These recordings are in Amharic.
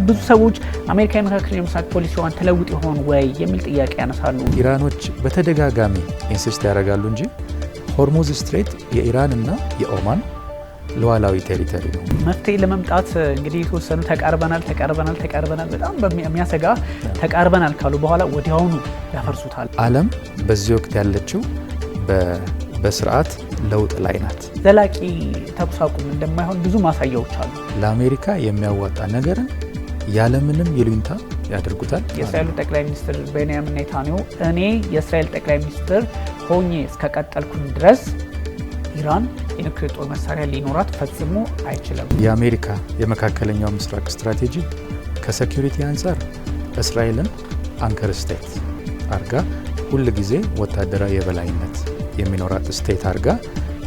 ብዙ ሰዎች አሜሪካ የመካከለኛው ምስራቅ ፖሊሲዋን ተለውጥ ይሆን ወይ የሚል ጥያቄ ያነሳሉ። ኢራኖች በተደጋጋሚ ኢንሲስት ያደርጋሉ እንጂ ሆርሙዝ ስትሬት የኢራንና የኦማን ሉዓላዊ ቴሪቶሪ ነው። መፍትሄ ለመምጣት እንግዲህ የተወሰኑ ተቃርበናል በጣም በሚያሰጋ ተቃርበናል ካሉ በኋላ ወዲያውኑ ያፈርሱታል። ዓለም በዚህ ወቅት ያለችው በስርዓት ለውጥ ላይ ናት። ዘላቂ ተኩስ አቁም እንደማይሆን ብዙ ማሳያዎች አሉ። ለአሜሪካ የሚያዋጣ ነገርን ያለምንም ይሉኝታ ያደርጉታል። የእስራኤሉ ጠቅላይ ሚኒስትር ቤንያሚን ኔታንያሁ እኔ የእስራኤል ጠቅላይ ሚኒስትር ሆኜ እስከቀጠልኩኝ ድረስ ኢራን የኒውክሌር ጦር መሳሪያ ሊኖራት ፈጽሞ አይችልም። የአሜሪካ የመካከለኛው ምስራቅ ስትራቴጂ ከሴኩሪቲ አንጻር እስራኤልን አንከር ስቴት አርጋ ሁል ጊዜ ወታደራዊ የበላይነት የሚኖራት ስቴት አርጋ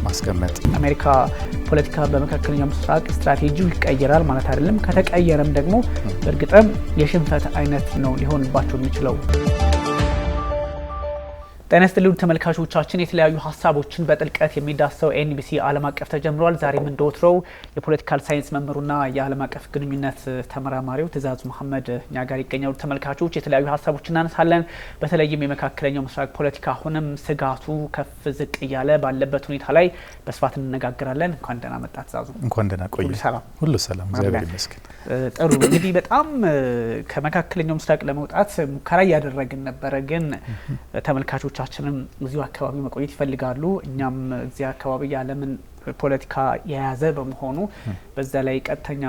ማስቀመጥ። አሜሪካ ፖለቲካ በመካከለኛው ምስራቅ ስትራቴጂው ይቀየራል ማለት አይደለም። ከተቀየረም ደግሞ በእርግጥም የሽንፈት አይነት ነው ሊሆንባቸው የሚችለው። ጤና ይስጥልኝ ተመልካቾቻችን፣ የተለያዩ ሀሳቦችን በጥልቀት የሚዳሰው ኤንቢሲ ዓለም አቀፍ ተጀምሯል። ዛሬም እንደወትሮው የፖለቲካል ሳይንስ መምህሩና የዓለም አቀፍ ግንኙነት ተመራማሪው ትእዛዙ መሐመድ እኛ ጋር ይገኛሉ። ተመልካቾች የተለያዩ ሀሳቦችን እናነሳለን። በተለይም የመካከለኛው ምስራቅ ፖለቲካ አሁንም ስጋቱ ከፍ ዝቅ እያለ ባለበት ሁኔታ ላይ በስፋት እንነጋገራለን። እንኳን ደህና መጣ ትእዛዙ። እንኳን ደህና ቆይ። ሁሉ ሰላም እግዚአብሔር ይመስገን። ጥሩ። እንግዲህ በጣም ከመካከለኛው ምስራቅ ለመውጣት ሙከራ እያደረግን ነበረ፣ ግን ተመልካቾች ቻችንም እዚሁ አካባቢ መቆየት ይፈልጋሉ። እኛም እዚህ አካባቢ የዓለምን ፖለቲካ የያዘ በመሆኑ በዛ ላይ ቀጥተኛ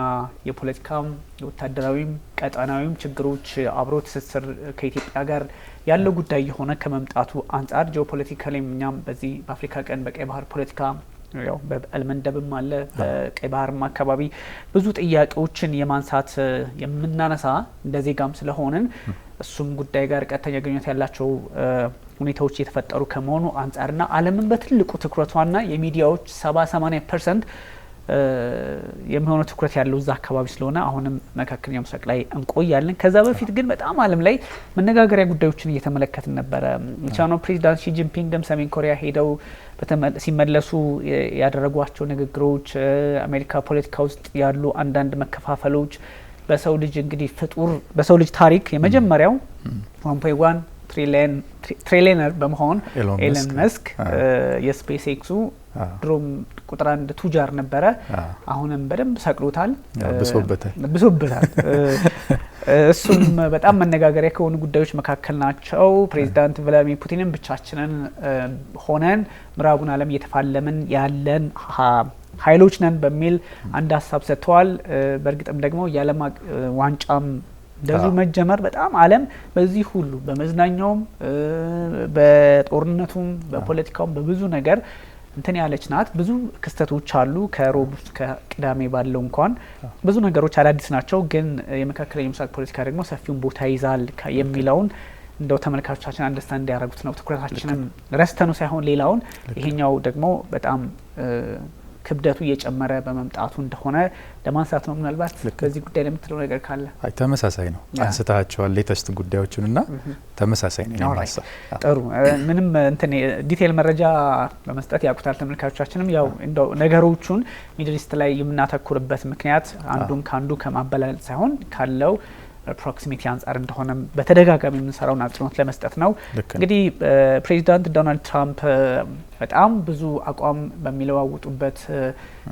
የፖለቲካም የወታደራዊም ቀጠናዊም ችግሮች አብሮ ትስስር ከኢትዮጵያ ጋር ያለው ጉዳይ የሆነ ከመምጣቱ አንጻር ጂኦፖለቲካሊ እኛም በዚህ በአፍሪካ ቀን በቀይ ባህር ፖለቲካ ያው በአልመንደብም አለ በቀይ ባህርም አካባቢ ብዙ ጥያቄዎችን የማንሳት የምናነሳ እንደ ዜጋም ስለሆነን እሱም ጉዳይ ጋር ቀጥተኛ ግንኙነት ያላቸው ሁኔታዎች እየተፈጠሩ ከመሆኑ አንጻርና ዓለምን በትልቁ ትኩረቷና የሚዲያዎች 70-80% የሚሆነው ትኩረት ያለው እዛ አካባቢ ስለሆነ አሁንም መካከለኛው ምስራቅ ላይ እንቆያለን። ከዛ በፊት ግን በጣም ዓለም ላይ መነጋገሪያ ጉዳዮችን እየተመለከትን ነበረ። ቻይናው ፕሬዚዳንት ሺ ጂንፒንግ ሰሜን ኮሪያ ሄደው ሲመለሱ ያደረጓቸው ንግግሮች፣ አሜሪካ ፖለቲካ ውስጥ ያሉ አንዳንድ መከፋፈሎች፣ በሰው ልጅ እንግዲህ ፍጡር በሰው ልጅ ታሪክ የመጀመሪያው 1.1 ትሪሊየነር በመሆን ኤለን መስክ የስፔስ ኤክሱ ድሮም ቁጥር 1 ቱጃር ነበረ። አሁንም በደንብ ሰቅሎታል፣ ብሶበታል። እሱም በጣም መነጋገሪያ ከሆኑ ጉዳዮች መካከል ናቸው። ፕሬዚዳንት ቭላዲሚር ፑቲንም ብቻችንን ሆነን ምዕራቡን ዓለም እየተፋለምን ያለን ኃይሎች ነን በሚል አንድ ሀሳብ ሰጥተዋል። በእርግጥም ደግሞ የዓለም ዋንጫም እንደዚሁ መጀመር በጣም ዓለም በዚህ ሁሉ በመዝናኛውም በጦርነቱም በፖለቲካውም በብዙ ነገር እንትን ያለች ናት። ብዙ ክስተቶች አሉ። ከሮብ እስከ ቅዳሜ ባለው እንኳን ብዙ ነገሮች አዳዲስ ናቸው። ግን የመካከለኛው ምስራቅ ፖለቲካ ደግሞ ሰፊውን ቦታ ይዛል የሚለውን እንደው ተመልካቾቻችን አንደርስታንድ እንዲያደርጉት ነው። ትኩረታችንም ረስተኑ ሳይሆን ሌላውን ይሄኛው ደግሞ በጣም ክብደቱ እየጨመረ በመምጣቱ እንደሆነ ለማንሳት ነው። ምናልባት በዚህ ጉዳይ ላይ የምትለው ነገር ካለ? አይ ተመሳሳይ ነው። አንስታቸዋል ሌተስት ጉዳዮችንና ተመሳሳይ ነው የሚያሳይ። ጥሩ። ምንም እንትን ዲቴል መረጃ በመስጠት ያቁታል ተመልካቾቻችንም። ያው እንደው ነገሮቹን ሚድል ኢስት ላይ የምናተኩርበት ምክንያት አንዱን ካንዱ ከማበላል ሳይሆን ካለው ፕሮክሲሚቲ አንጻር እንደሆነ በተደጋጋሚ የምንሰራውን አጽንኦት ለመስጠት ነው። እንግዲህ ፕሬዚዳንት ዶናልድ ትራምፕ በጣም ብዙ አቋም በሚለዋውጡበት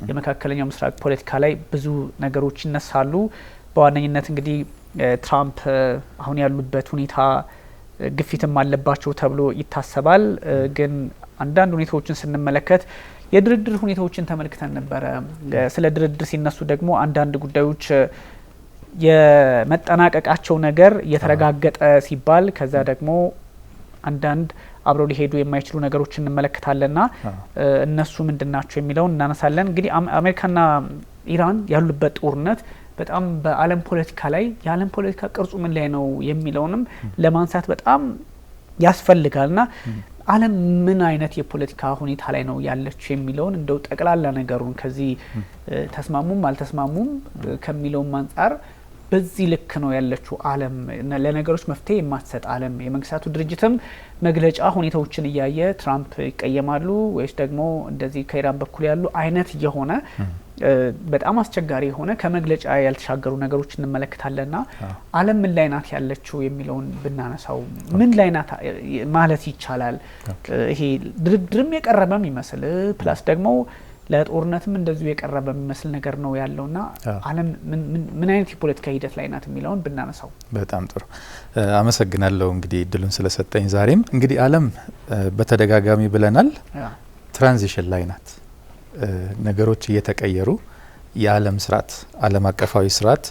የመካከለኛው ምስራቅ ፖለቲካ ላይ ብዙ ነገሮች ይነሳሉ። በዋነኝነት እንግዲህ ትራምፕ አሁን ያሉበት ሁኔታ ግፊትም አለባቸው ተብሎ ይታሰባል። ግን አንዳንድ ሁኔታዎችን ስንመለከት የድርድር ሁኔታዎችን ተመልክተን ነበረ። ስለ ድርድር ሲነሱ ደግሞ አንዳንድ ጉዳዮች የመጠናቀቃቸው ነገር የተረጋገጠ ሲባል ከዛ ደግሞ አንዳንድ አብረው ሊሄዱ የማይችሉ ነገሮች እንመለከታለንና እነሱ ምንድናቸው የሚለውን እናነሳለን። እንግዲህ አሜሪካና ኢራን ያሉበት ጦርነት በጣም በዓለም ፖለቲካ ላይ የዓለም ፖለቲካ ቅርጹ ምን ላይ ነው የሚለውንም ለማንሳት በጣም ያስፈልጋልና ዓለም ምን አይነት የፖለቲካ ሁኔታ ላይ ነው ያለችው የሚለውን እንደው ጠቅላላ ነገሩን ከዚህ ተስማሙም አልተስማሙም ከሚለውም አንጻር በዚህ ልክ ነው ያለችው ዓለም ለነገሮች መፍትሄ የማትሰጥ ዓለም። የመንግስታቱ ድርጅትም መግለጫ ሁኔታዎችን እያየ ትራምፕ ይቀየማሉ ወይስ ደግሞ እንደዚህ ከኢራን በኩል ያሉ አይነት የሆነ በጣም አስቸጋሪ የሆነ ከመግለጫ ያልተሻገሩ ነገሮች እንመለከታለንና ዓለም ምን ላይ ናት ያለችው የሚለውን ብናነሳው ምን ላይ ናት ማለት ይቻላል? ይሄ ድርድርም የቀረበም ይመስል ፕላስ ደግሞ ለጦርነትም እንደዚሁ የቀረበ የሚመስል ነገር ነው ያለውና ዓለም ምን አይነት የፖለቲካ ሂደት ላይ ናት የሚለውን ብናነሳው። በጣም ጥሩ አመሰግናለሁ እንግዲህ እድሉን ስለሰጠኝ። ዛሬም እንግዲህ ዓለም በተደጋጋሚ ብለናል ትራንዚሽን ላይ ናት። ነገሮች እየተቀየሩ የዓለም ስርዓት ዓለም አቀፋዊ ስርዓት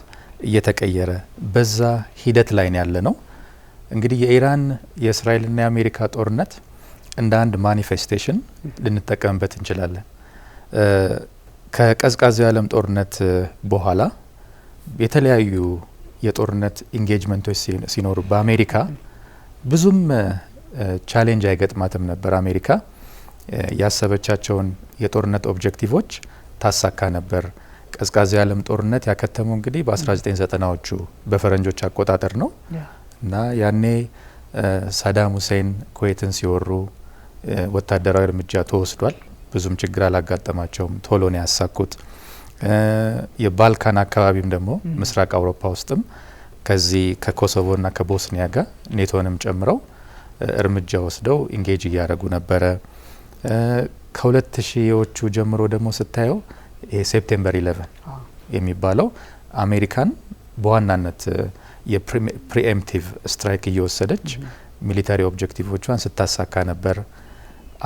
እየተቀየረ በዛ ሂደት ላይ ያለ ነው። እንግዲህ የኢራን የእስራኤልና የአሜሪካ ጦርነት እንደ አንድ ማኒፌስቴሽን ልንጠቀምበት እንችላለን። ከቀዝቃዛው የዓለም ጦርነት በኋላ የተለያዩ የጦርነት ኢንጌጅመንቶች ሲኖሩ በአሜሪካ ብዙም ቻሌንጅ አይገጥማትም ነበር። አሜሪካ ያሰበቻቸውን የጦርነት ኦብጀክቲቮች ታሳካ ነበር። ቀዝቃዛው የዓለም ጦርነት ያከተመው እንግዲህ በ1990ዎቹ በፈረንጆች አቆጣጠር ነው እና ያኔ ሳዳም ሁሴን ኩዌትን ሲወሩ ወታደራዊ እርምጃ ተወስዷል። ብዙም ችግር አላጋጠማቸውም። ቶሎ ነው ያሳኩት። የባልካን አካባቢም ደግሞ ምስራቅ አውሮፓ ውስጥም ከዚህ ከኮሶቮና ከቦስኒያ ጋር ኔቶንም ጨምረው እርምጃ ወስደው ኢንጌጅ እያደረጉ ነበረ። ከ2000ዎቹ ጀምሮ ደግሞ ስታየው ሴፕቴምበር 11 የሚባለው አሜሪካን በዋናነት የፕሪኤምፕቲቭ ስትራይክ እየወሰደች ሚሊታሪ ኦብጀክቲቮቿን ስታሳካ ነበር።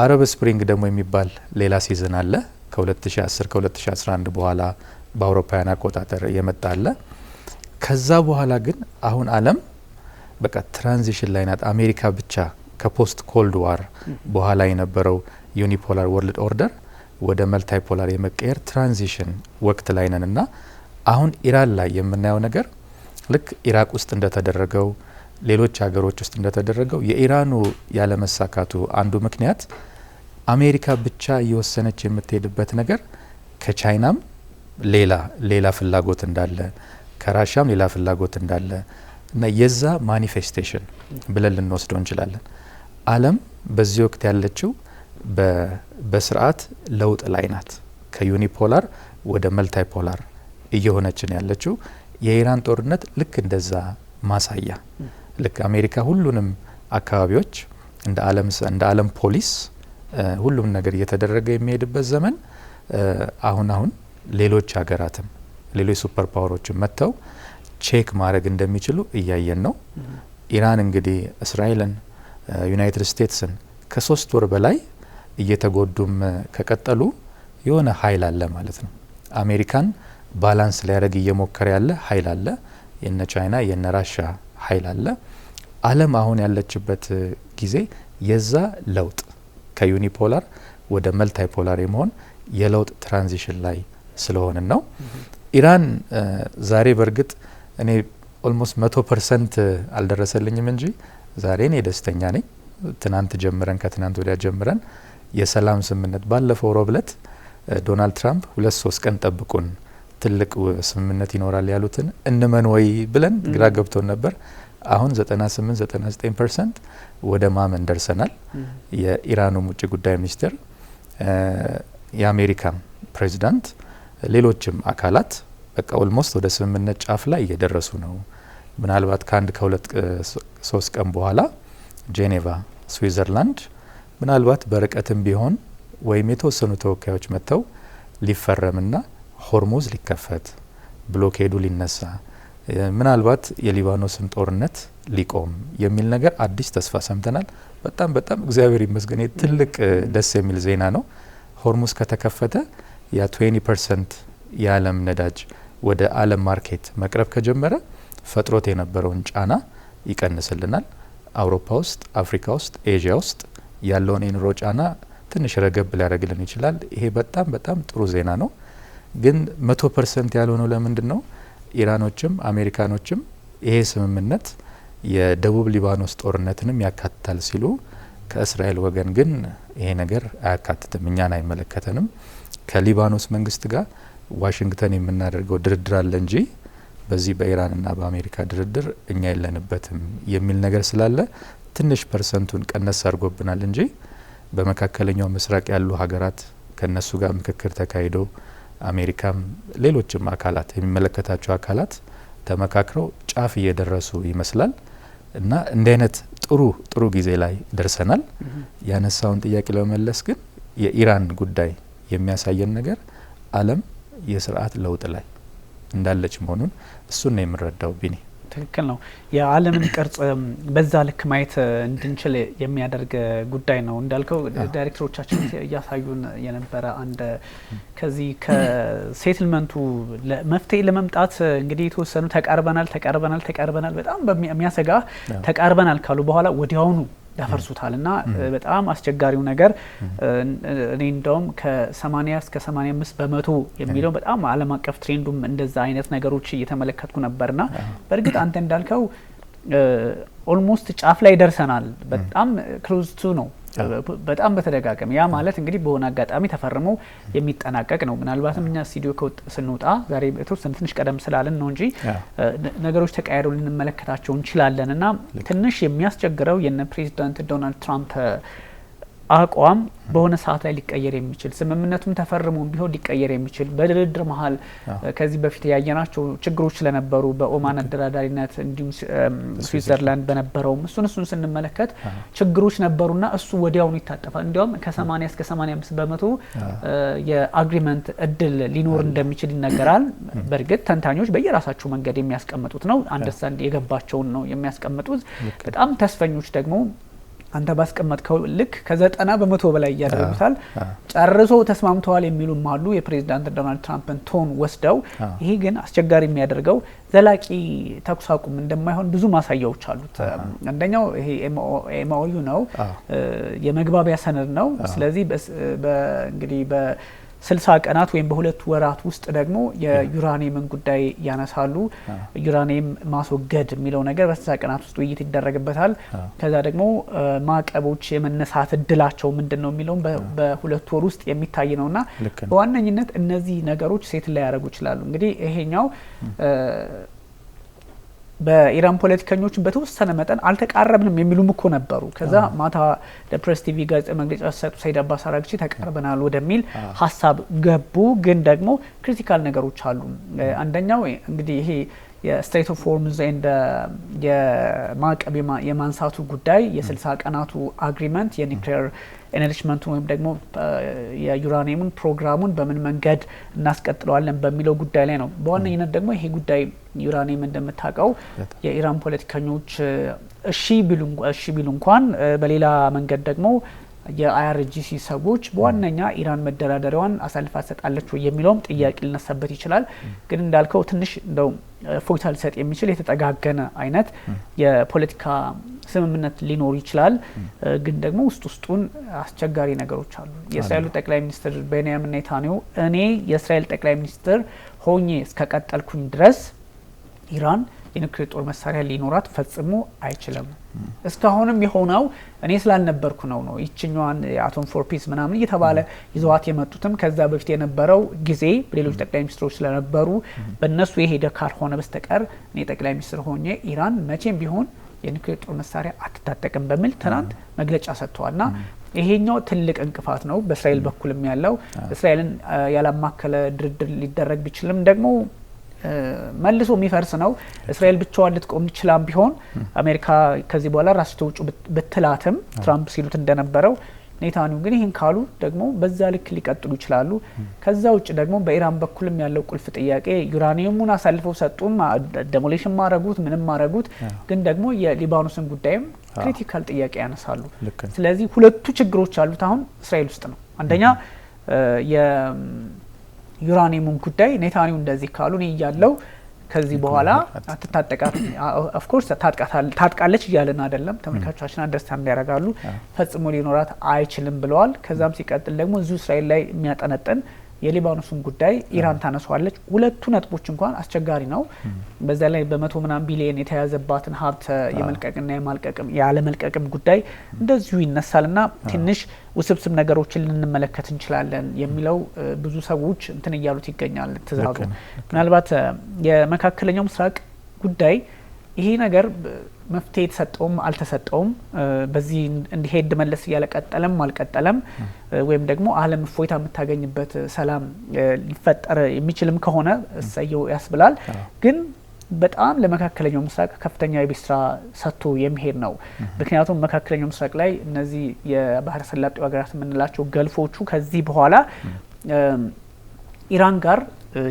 አረብ ስፕሪንግ ደግሞ የሚባል ሌላ ሲዝን አለ ከ2010 ከ2011 በኋላ በአውሮፓውያን አቆጣጠር የመጣ አለ። ከዛ በኋላ ግን አሁን ዓለም በቃ ትራንዚሽን ላይ ናት። አሜሪካ ብቻ ከፖስት ኮልድ ዋር በኋላ የነበረው ዩኒፖላር ወርልድ ኦርደር ወደ መልታይፖላር የመቀየር ትራንዚሽን ወቅት ላይ ነን እና አሁን ኢራን ላይ የምናየው ነገር ልክ ኢራቅ ውስጥ እንደተደረገው ሌሎች ሀገሮች ውስጥ እንደተደረገው የኢራኑ ያለመሳካቱ አንዱ ምክንያት አሜሪካ ብቻ እየወሰነች የምትሄድበት ነገር ከቻይናም ሌላ ፍላጎት እንዳለ ከራሻም ሌላ ፍላጎት እንዳለ እና የዛ ማኒፌስቴሽን ብለን ልንወስደው እንችላለን። ዓለም በዚህ ወቅት ያለችው በስርዓት ለውጥ ላይ ናት። ከዩኒፖላር ወደ መልታይፖላር እየሆነችን ያለችው የኢራን ጦርነት ልክ እንደዛ ማሳያ ልክ አሜሪካ ሁሉንም አካባቢዎች እንደ ዓለም ፖሊስ ሁሉም ነገር እየተደረገ የሚሄድበት ዘመን አሁን ሌሎች ሀገራትም ሌሎች ሱፐር ፓወሮችን መጥተው ቼክ ማድረግ እንደሚችሉ እያየን ነው። ኢራን እንግዲህ እስራኤልን ዩናይትድ ስቴትስን ከ3 ወር በላይ እየተጎዱም ከቀጠሉ የሆነ ኃይል አለ ማለት ነው። አሜሪካን ባላንስ ሊያደርግ እየሞከረ ያለ ኃይል አለ። የነ ቻይና የነ ራሻ ኃይል አለ። ዓለም አሁን ያለችበት ጊዜ የዛ ለውጥ ከዩኒፖላር ወደ መልታይፖላር የመሆን የለውጥ ትራንዚሽን ላይ ስለሆነ ነው። ኢራን ዛሬ በእርግጥ እኔ ኦልሞስት 100% አልደረሰልኝም እንጂ ዛሬ እኔ ደስተኛ ነኝ። ከትናንት ወዲያ ጀምረን የሰላም ስምምነት ባለፈው ሮብ ዕለት ዶናልድ ትራምፕ 2-3 ቀን ጠብቁን ትልቅ ስምምነት ይኖራል ያሉትን እንመን ወይ ብለን ግራ ገብቶን ነበር። አሁን 98-99% ወደ ማመን ደርሰናል። የኢራኑ ውጭ ጉዳይ ሚኒስቴር፣ የአሜሪካ ፕሬዚዳንት፣ ሌሎችም አካላት በቃ ኦልሞስት ወደ ስምምነት ጫፍ ላይ እየደረሱ ነው። ምናልባት ከ1-2-3 ቀን በኋላ ጄኔቫ ስዊዘርላንድ ምናልባት በርቀትም ቢሆን ወይም የተወሰኑ ተወካዮች መጥተው ሊፈረምና ሆርሙዝ ሊከፈት ብሎኬዱ ሊነሳ ምናልባት የሊባኖስን ጦርነት ሊቆም የሚል ነገር አዲስ ተስፋ ሰምተናል። በጣም እግዚአብሔር ይመስገን ትልቅ ደስ የሚል ዜና ነው። ሆርሙዝ ከተከፈተ ያ 20% የዓለም ነዳጅ ወደ ዓለም ማርኬት መቅረብ ከጀመረ ፈጥሮት የነበረውን ጫና ይቀንስልናል። አውሮፓ ውስጥ፣ አፍሪካ ውስጥ፣ ኤዥያ ውስጥ ያለውን የኑሮ ጫና ትንሽ ረገብ ሊያደርግልን ይችላል። ይሄ በጣም ጥሩ ዜና ነው። ግን 100% ያልሆነው ለምንድን ነው? ኢራኖችም አሜሪካኖችም ይሄ ስምምነት የደቡብ ሊባኖስ ጦርነትንም ያካትታል ሲሉ፣ ከእስራኤል ወገን ግን ይሄ ነገር አያካትትም፣ እኛን አይመለከተንም፣ ከሊባኖስ መንግስት ጋር ዋሽንግተን የምናደርገው ድርድር አለ እንጂ በዚህ በኢራንና በአሜሪካ ድርድር እኛ የለንበትም የሚል ነገር ስላለ ትንሽ ፐርሰንቱን ቀነስ አድርጎብናል እንጂ በመካከለኛው ምስራቅ ያሉ ሀገራት ከነሱ ጋር ምክክር ተካሂዶ አሜሪካም ሌሎችም አካላት የሚመለከታቸው አካላት ተመካክረው ጫፍ እየደረሱ ይመስላል እና እንዲህ አይነት ጥሩ ጊዜ ላይ ደርሰናል። ያነሳውን ጥያቄ ለመመለስ ግን የኢራን ጉዳይ የሚያሳየን ነገር ዓለም የስርዓት ለውጥ ላይ እንዳለች መሆኑን እሱን ነው የምንረዳው። ቢኒ ትክክል ነው። የዓለምን ቅርጽ በዛ ልክ ማየት እንድንችል የሚያደርግ ጉዳይ ነው። እንዳልከው ዳይሬክተሮቻችን እያሳዩን የነበረ አንድ ከዚህ ከሴትልመንቱ መፍትሄ ለመምጣት እንግዲህ የተወሰኑ ተቃርበናል በጣም በሚያሰጋ ተቃርበናል ካሉ በኋላ ወዲያውኑ ያፈርሱታል እና በጣም አስቸጋሪው ነገር እኔ እንደውም ከ80 እስከ 85 በመቶ የሚለው በጣም ዓለም አቀፍ ትሬንዱም እንደዛ አይነት ነገሮች እየተመለከትኩ ነበርና በእርግጥ አንተ እንዳልከው ኦልሞስት ጫፍ ላይ ደርሰናል። በጣም ክሎዝ ቱ ነው በጣም በተደጋጋሚ ያ ማለት እንግዲህ በሆነ አጋጣሚ ተፈርሞ የሚጠናቀቅ ነው። ምናልባትም እኛ ስቱዲዮ ስንወጣ ዛሬ የተወሰነ ትንሽ ቀደም ስላለን ነው እንጂ ነገሮች ተቀያይረው ልንመለከታቸው እንችላለን እና ትንሽ የሚያስቸግረው የነ ፕሬዚዳንት ዶናልድ ትራምፕ አቋም በሆነ ሰዓት ላይ ሊቀየር የሚችል ስምምነቱም ተፈርሞም ቢሆን ሊቀየር የሚችል በድርድር መሀል ከዚህ በፊት ያየናቸው ችግሮች ስለነበሩ በኦማን አደራዳሪነት እንዲሁም ስዊዘርላንድ በነበረውም እሱን ስንመለከት ችግሮች ነበሩና እሱ ወዲያውኑ ይታጠፋል። እንዲያውም ከ80 እስከ 85 በመቶ የአግሪመንት እድል ሊኖር እንደሚችል ይነገራል። በእርግጥ ተንታኞች በየራሳቸው መንገድ የሚያስቀምጡት ነው። አንደርስታንድ የገባቸውን ነው የሚያስቀምጡት። በጣም ተስፈኞች ደግሞ አንተ ባስቀመጥከው ልክ ከ90 በመቶ በላይ ያደረጉታል ጨርሶ ተስማምተዋል የሚሉም አሉ የፕሬዝዳንት ዶናልድ ትራምፕን ቶን ወስደው። ይሄ ግን አስቸጋሪ የሚያደርገው ዘላቂ ተኩስ አቁም እንደማይሆን ብዙ ማሳያዎች አሉት። አንደኛው ይሄ ኤምኦዩ ነው፣ የመግባቢያ ሰነድ ነው። ስለዚህ እንግዲህ በ60 ቀናት ወይም በሁለት ወራት ውስጥ ደግሞ የዩራኒየምን ጉዳይ ያነሳሉ። ዩራኒየም ማስወገድ የሚለው ነገር በ60 ቀናት ውስጥ ውይይት ይደረግበታል። ከዛ ደግሞ ማዕቀቦች የመነሳት እድላቸው ምንድነው የሚለው በሁለት ወር ውስጥ የሚታይ ነውና በዋነኝነት እነዚህ ነገሮች ሴት ላይ ያደርጉ ይችላሉ። እንግዲህ ይሄኛው በኢራን ፖለቲከኞች በተወሰነ መጠን አልተቃረብንም የሚሉም እኮ ነበሩ። ከዛ ማታ ለፕሬስ ቲቪ ጋዜጣ መግለጫ ሰጡ። ሰይድ አባስ አራግቺ ተቃርበናል ወደሚል ሀሳብ ገቡ። ግን ደግሞ ክሪቲካል ነገሮች አሉ። አንደኛው እንግዲህ ይሄ የስትሬት ኦፍ ሆርሙዝ ኤንድ የማዕቀብ የማንሳቱ ጉዳይ የ60 ቀናቱ አግሪመንት የኒውክሌር ኤነሪችመንቱ ወይም ደግሞ የዩራኒየሙን ፕሮግራሙን በምን መንገድ እናስቀጥለዋለን በሚለው ጉዳይ ላይ ነው። በዋነኝነት ደግሞ ይሄ ጉዳይ ዩራኒየም እንደምታውቀው የኢራን ፖለቲከኞች እሺ ቢሉ እንኳን በሌላ መንገድ ደግሞ የአይአርጂሲ ሰዎች በዋነኛ ኢራን መደራደሪያዋን አሳልፋ ሰጣለች ወይ የሚለውም ጥያቄ ሊነሳበት ይችላል። ግን እንዳልከው ትንሽ እንደው ፎይታ ሊሰጥ የሚችል የተጠጋገነ አይነት የፖለቲካ ስምምነት ሊኖር ይችላል። ግን ደግሞ ውስጡን አስቸጋሪ ነገሮች አሉ። የእስራኤሉ ጠቅላይ ሚኒስትር ቤንያሚን ኔታንያሁ እኔ የእስራኤል ጠቅላይ ሚኒስትር ሆኜ እስከቀጠልኩኝ ድረስ ኢራን የኒውክሌር ጦር መሳሪያ ሊኖራት ፈጽሞ አይችልም። እስካሁንም የሆነው እኔ ስላልነበርኩ ነው ይችኛዋን የአቶም ፎር ፒስ ምናምን እየተባለ ይዘዋት የመጡትም ከዛ በፊት የነበረው ጊዜ ሌሎች ጠቅላይ ሚኒስትሮች ስለነበሩ በእነሱ የሄደ ካልሆነ በስተቀር እኔ ጠቅላይ ሚኒስትር ሆኜ ኢራን መቼም ቢሆን የኒውክሌር ጦር መሳሪያ አትታጠቅም በሚል ትናንት መግለጫ ሰጥተዋልና ይሄኛው ትልቅ እንቅፋት ነው በእስራኤል በኩልም ያለው። እስራኤልን ያላማከለ ድርድር ሊደረግ ቢችልም ደግሞ መልሶ የሚፈርስ ነው። እስራኤል ብቻዋን ልትቆም ይችላል ቢሆን አሜሪካ ከዚህ በኋላ ራስ ተውጭ ብትላትም ትራምፕ ሲሉት እንደነበረው ኔታንያሁ ግን ይህን ካሉ ደግሞ በዛ ልክ ሊቀጥሉ ይችላሉ። ከዛ ውጭ ደግሞ በኢራን በኩልም ያለው ቁልፍ ጥያቄ ዩራኒየሙን አሳልፈው ሰጡም ዴሞሊሽን ማረጉት ምንም ማረጉት ግን ደግሞ የሊባኖስን ጉዳይም ክሪቲካል ጥያቄ ያነሳሉ። ስለዚህ ሁለቱ ችግሮች አሉት አሁን እስራኤል ውስጥ ነው። አንደኛ ዩራኒየሙን ጉዳይ ኔታንያሁ እንደዚህ ካሉ ነው ያለው ከዚህ በኋላ አትታጠቃት ኦፍ ኮርስ ታጥቃለች እያለን አይደለም። ተመልካቾቻችን አንደርስታንድ ያደርጋሉ። ፈጽሞ ሊኖራት አይችልም ብለዋል። ከዛም ሲቀጥል ደግሞ እዚሁ እስራኤል ላይ የሚያጠነጥን የሊባኖስን ጉዳይ ኢራን ታነሷለች። ሁለቱ ነጥቦች እንኳን አስቸጋሪ ነው። በዛ ላይ በመቶ ምናምን ቢሊየን የተያዘባትን ሀብት የመልቀቅና ያለመልቀቅም ጉዳይ እንደዚሁ ይነሳልና ትንሽ ውስብስብ ነገሮችን ልንመለከት እንችላለን የሚለው ብዙ ሰዎች እንትን እያሉት ይገኛል። ትዛዙ ምናልባት የመካከለኛው ምስራቅ ጉዳይ ይሄ ነገር መፍትሄ ተሰጠውም አልተሰጠውም በዚህ እንዲሄድ መለስ እያለ ቀጠለም አልቀጠለም ወይም ደግሞ ዓለም እፎይታ የምታገኝበት ሰላም ሊፈጠር የሚችልም ከሆነ እሰየው ያስብላል። ግን በጣም ለመካከለኛው ምስራቅ ከፍተኛ የቤት ስራ ሰጥቶ የሚሄድ ነው። ምክንያቱም መካከለኛው ምስራቅ ላይ እነዚህ የባህረ ሰላጤው ሀገራት የምንላቸው ገልፎቹ ከዚህ በኋላ ኢራን ጋር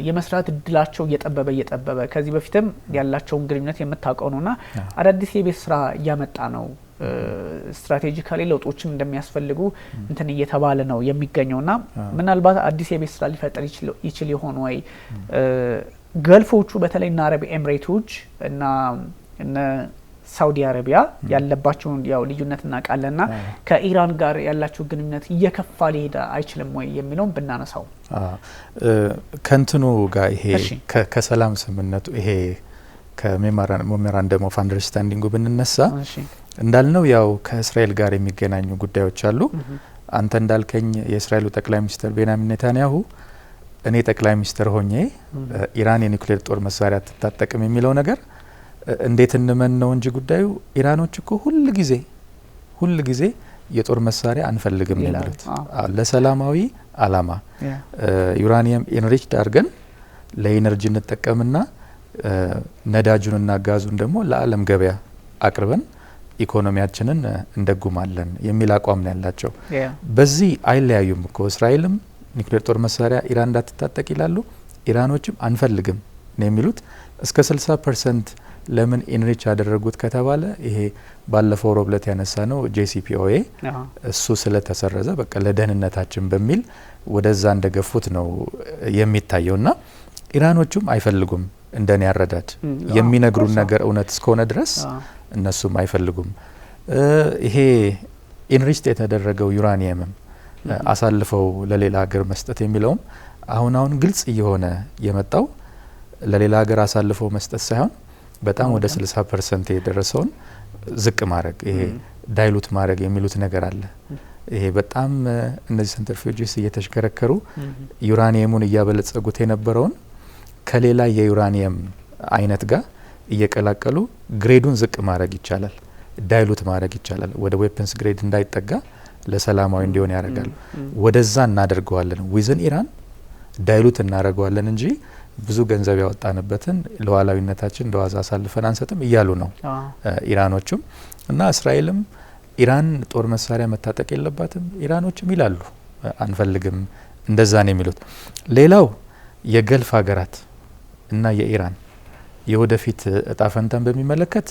የመስራት እድላቸው እየጠበበ ከዚህ በፊትም ያላቸውን ግንኙነት የምታውቀው ነውና አዳዲስ የቤት ስራ እያመጣ ነው። ስትራቴጂካሊ ለውጦችም እንደሚያስፈልጉ እንትን እየተባለ ነው የሚገኘውና ምናልባት አዲስ የቤት ስራ ሊፈጠር ይችል ይሆን ወይ? ገልፎቹ በተለይ እና አረብ ኤምሬቶች እና እነ ሳውዲ አረቢያ ያለባቸውን ያው ልዩነት እናውቃለንና ከኢራን ጋር ያላቸው ግንኙነት እየከፋ ሊሄድ አይችልም ወይ የሚለውን ብናነሳው ከንትኑ ጋር ይሄ ከሰላም ስምምነቱ ይሄ ከሜሞራንደም ኦፍ አንደርስታንዲንጉ ብንነሳ እንዳልነው ያው ከእስራኤል ጋር የሚገናኙ ጉዳዮች አሉ። አንተ እንዳልከኝ የእስራኤሉ ጠቅላይ ሚኒስትር ቤንያሚን ኔታንያሁ እኔ ጠቅላይ ሚኒስትር ሆኜ ኢራን የኒውክሌር ጦር መሳሪያ አትታጠቅም የሚለው ነገር እንዴት እንመን ነው እንጂ ጉዳዩ ኢራኖች እኮ ሁል ጊዜ የጦር መሳሪያ አንፈልግም የሚሉት ለሰላማዊ አላማ ዩራኒየም ኢንሪችድ አድርገን ለኢነርጂ እንጠቀምና ነዳጁንና ጋዙን ደግሞ ለዓለም ገበያ አቅርበን ኢኮኖሚያችንን እንደጉማለን የሚል አቋም ነው ያላቸው። በዚህ አይለያዩም እኮ እስራኤልም ኒውክሌር ጦር መሳሪያ ኢራን እንዳትታጠቅ ይላሉ፣ ኢራኖችም አንፈልግም ነው የሚሉት። እስከ 60% ለምን ኢንሪች ያደረጉት ከተባለ ይሄ ባለፈው ሮብለት ያነሳ ነው JCPOA እሱ ስለተሰረዘ በቃ ለደህንነታችን በሚል ወደዛ እንደገፉት ነው የሚታየውና ኢራኖቹም አይፈልጉም። እንደኔ ያረዳድ የሚነግሩን ነገር እውነት እስከሆነ ድረስ እነሱም አይፈልጉም። ይሄ ኢንሪችድ የተደረገው ዩራኒየምም አሳልፈው ለሌላ ሀገር መስጠት የሚለውም አሁን ግልጽ እየሆነ የመጣው ለሌላ ሀገር አሳልፈው መስጠት ሳይሆን በጣም ወደ 60% የደረሰውን ዝቅ ማድረግ ይሄ ዳይሉት ማድረግ የሚሉት ነገር አለ። ይሄ በጣም እነዚህ ሴንትሪፊዩጅስ እየተሽከረከሩ ዩራኒየሙን እያበለጸጉት የነበረውን ከሌላ የዩራኒየም አይነት ጋር እየቀላቀሉ ግሬዱን ዝቅ ማድረግ ይቻላል፣ ዳይሉት ማድረግ ይቻላል። ወደ ዌፐንስ ግሬድ እንዳይጠጋ ለሰላማዊ እንዲሆን ያደርጋሉ። ወደዛ እናደርገዋለን ዊዝን ኢራን ዳይሉት እናደርገዋለን እንጂ ብዙ ገንዘብ ያወጣንበትን ለዋላዊነታችን እንደዋዛ አሳልፈን አንሰጥም እያሉ ነው ኢራኖቹም። እና እስራኤልም ኢራን ጦር መሳሪያ መታጠቅ የለባትም ኢራኖችም ይላሉ አንፈልግም፣ እንደዛ ነው የሚሉት። ሌላው የገልፍ ሀገራት እና የኢራን የወደፊት እጣ ፈንታን በሚመለከት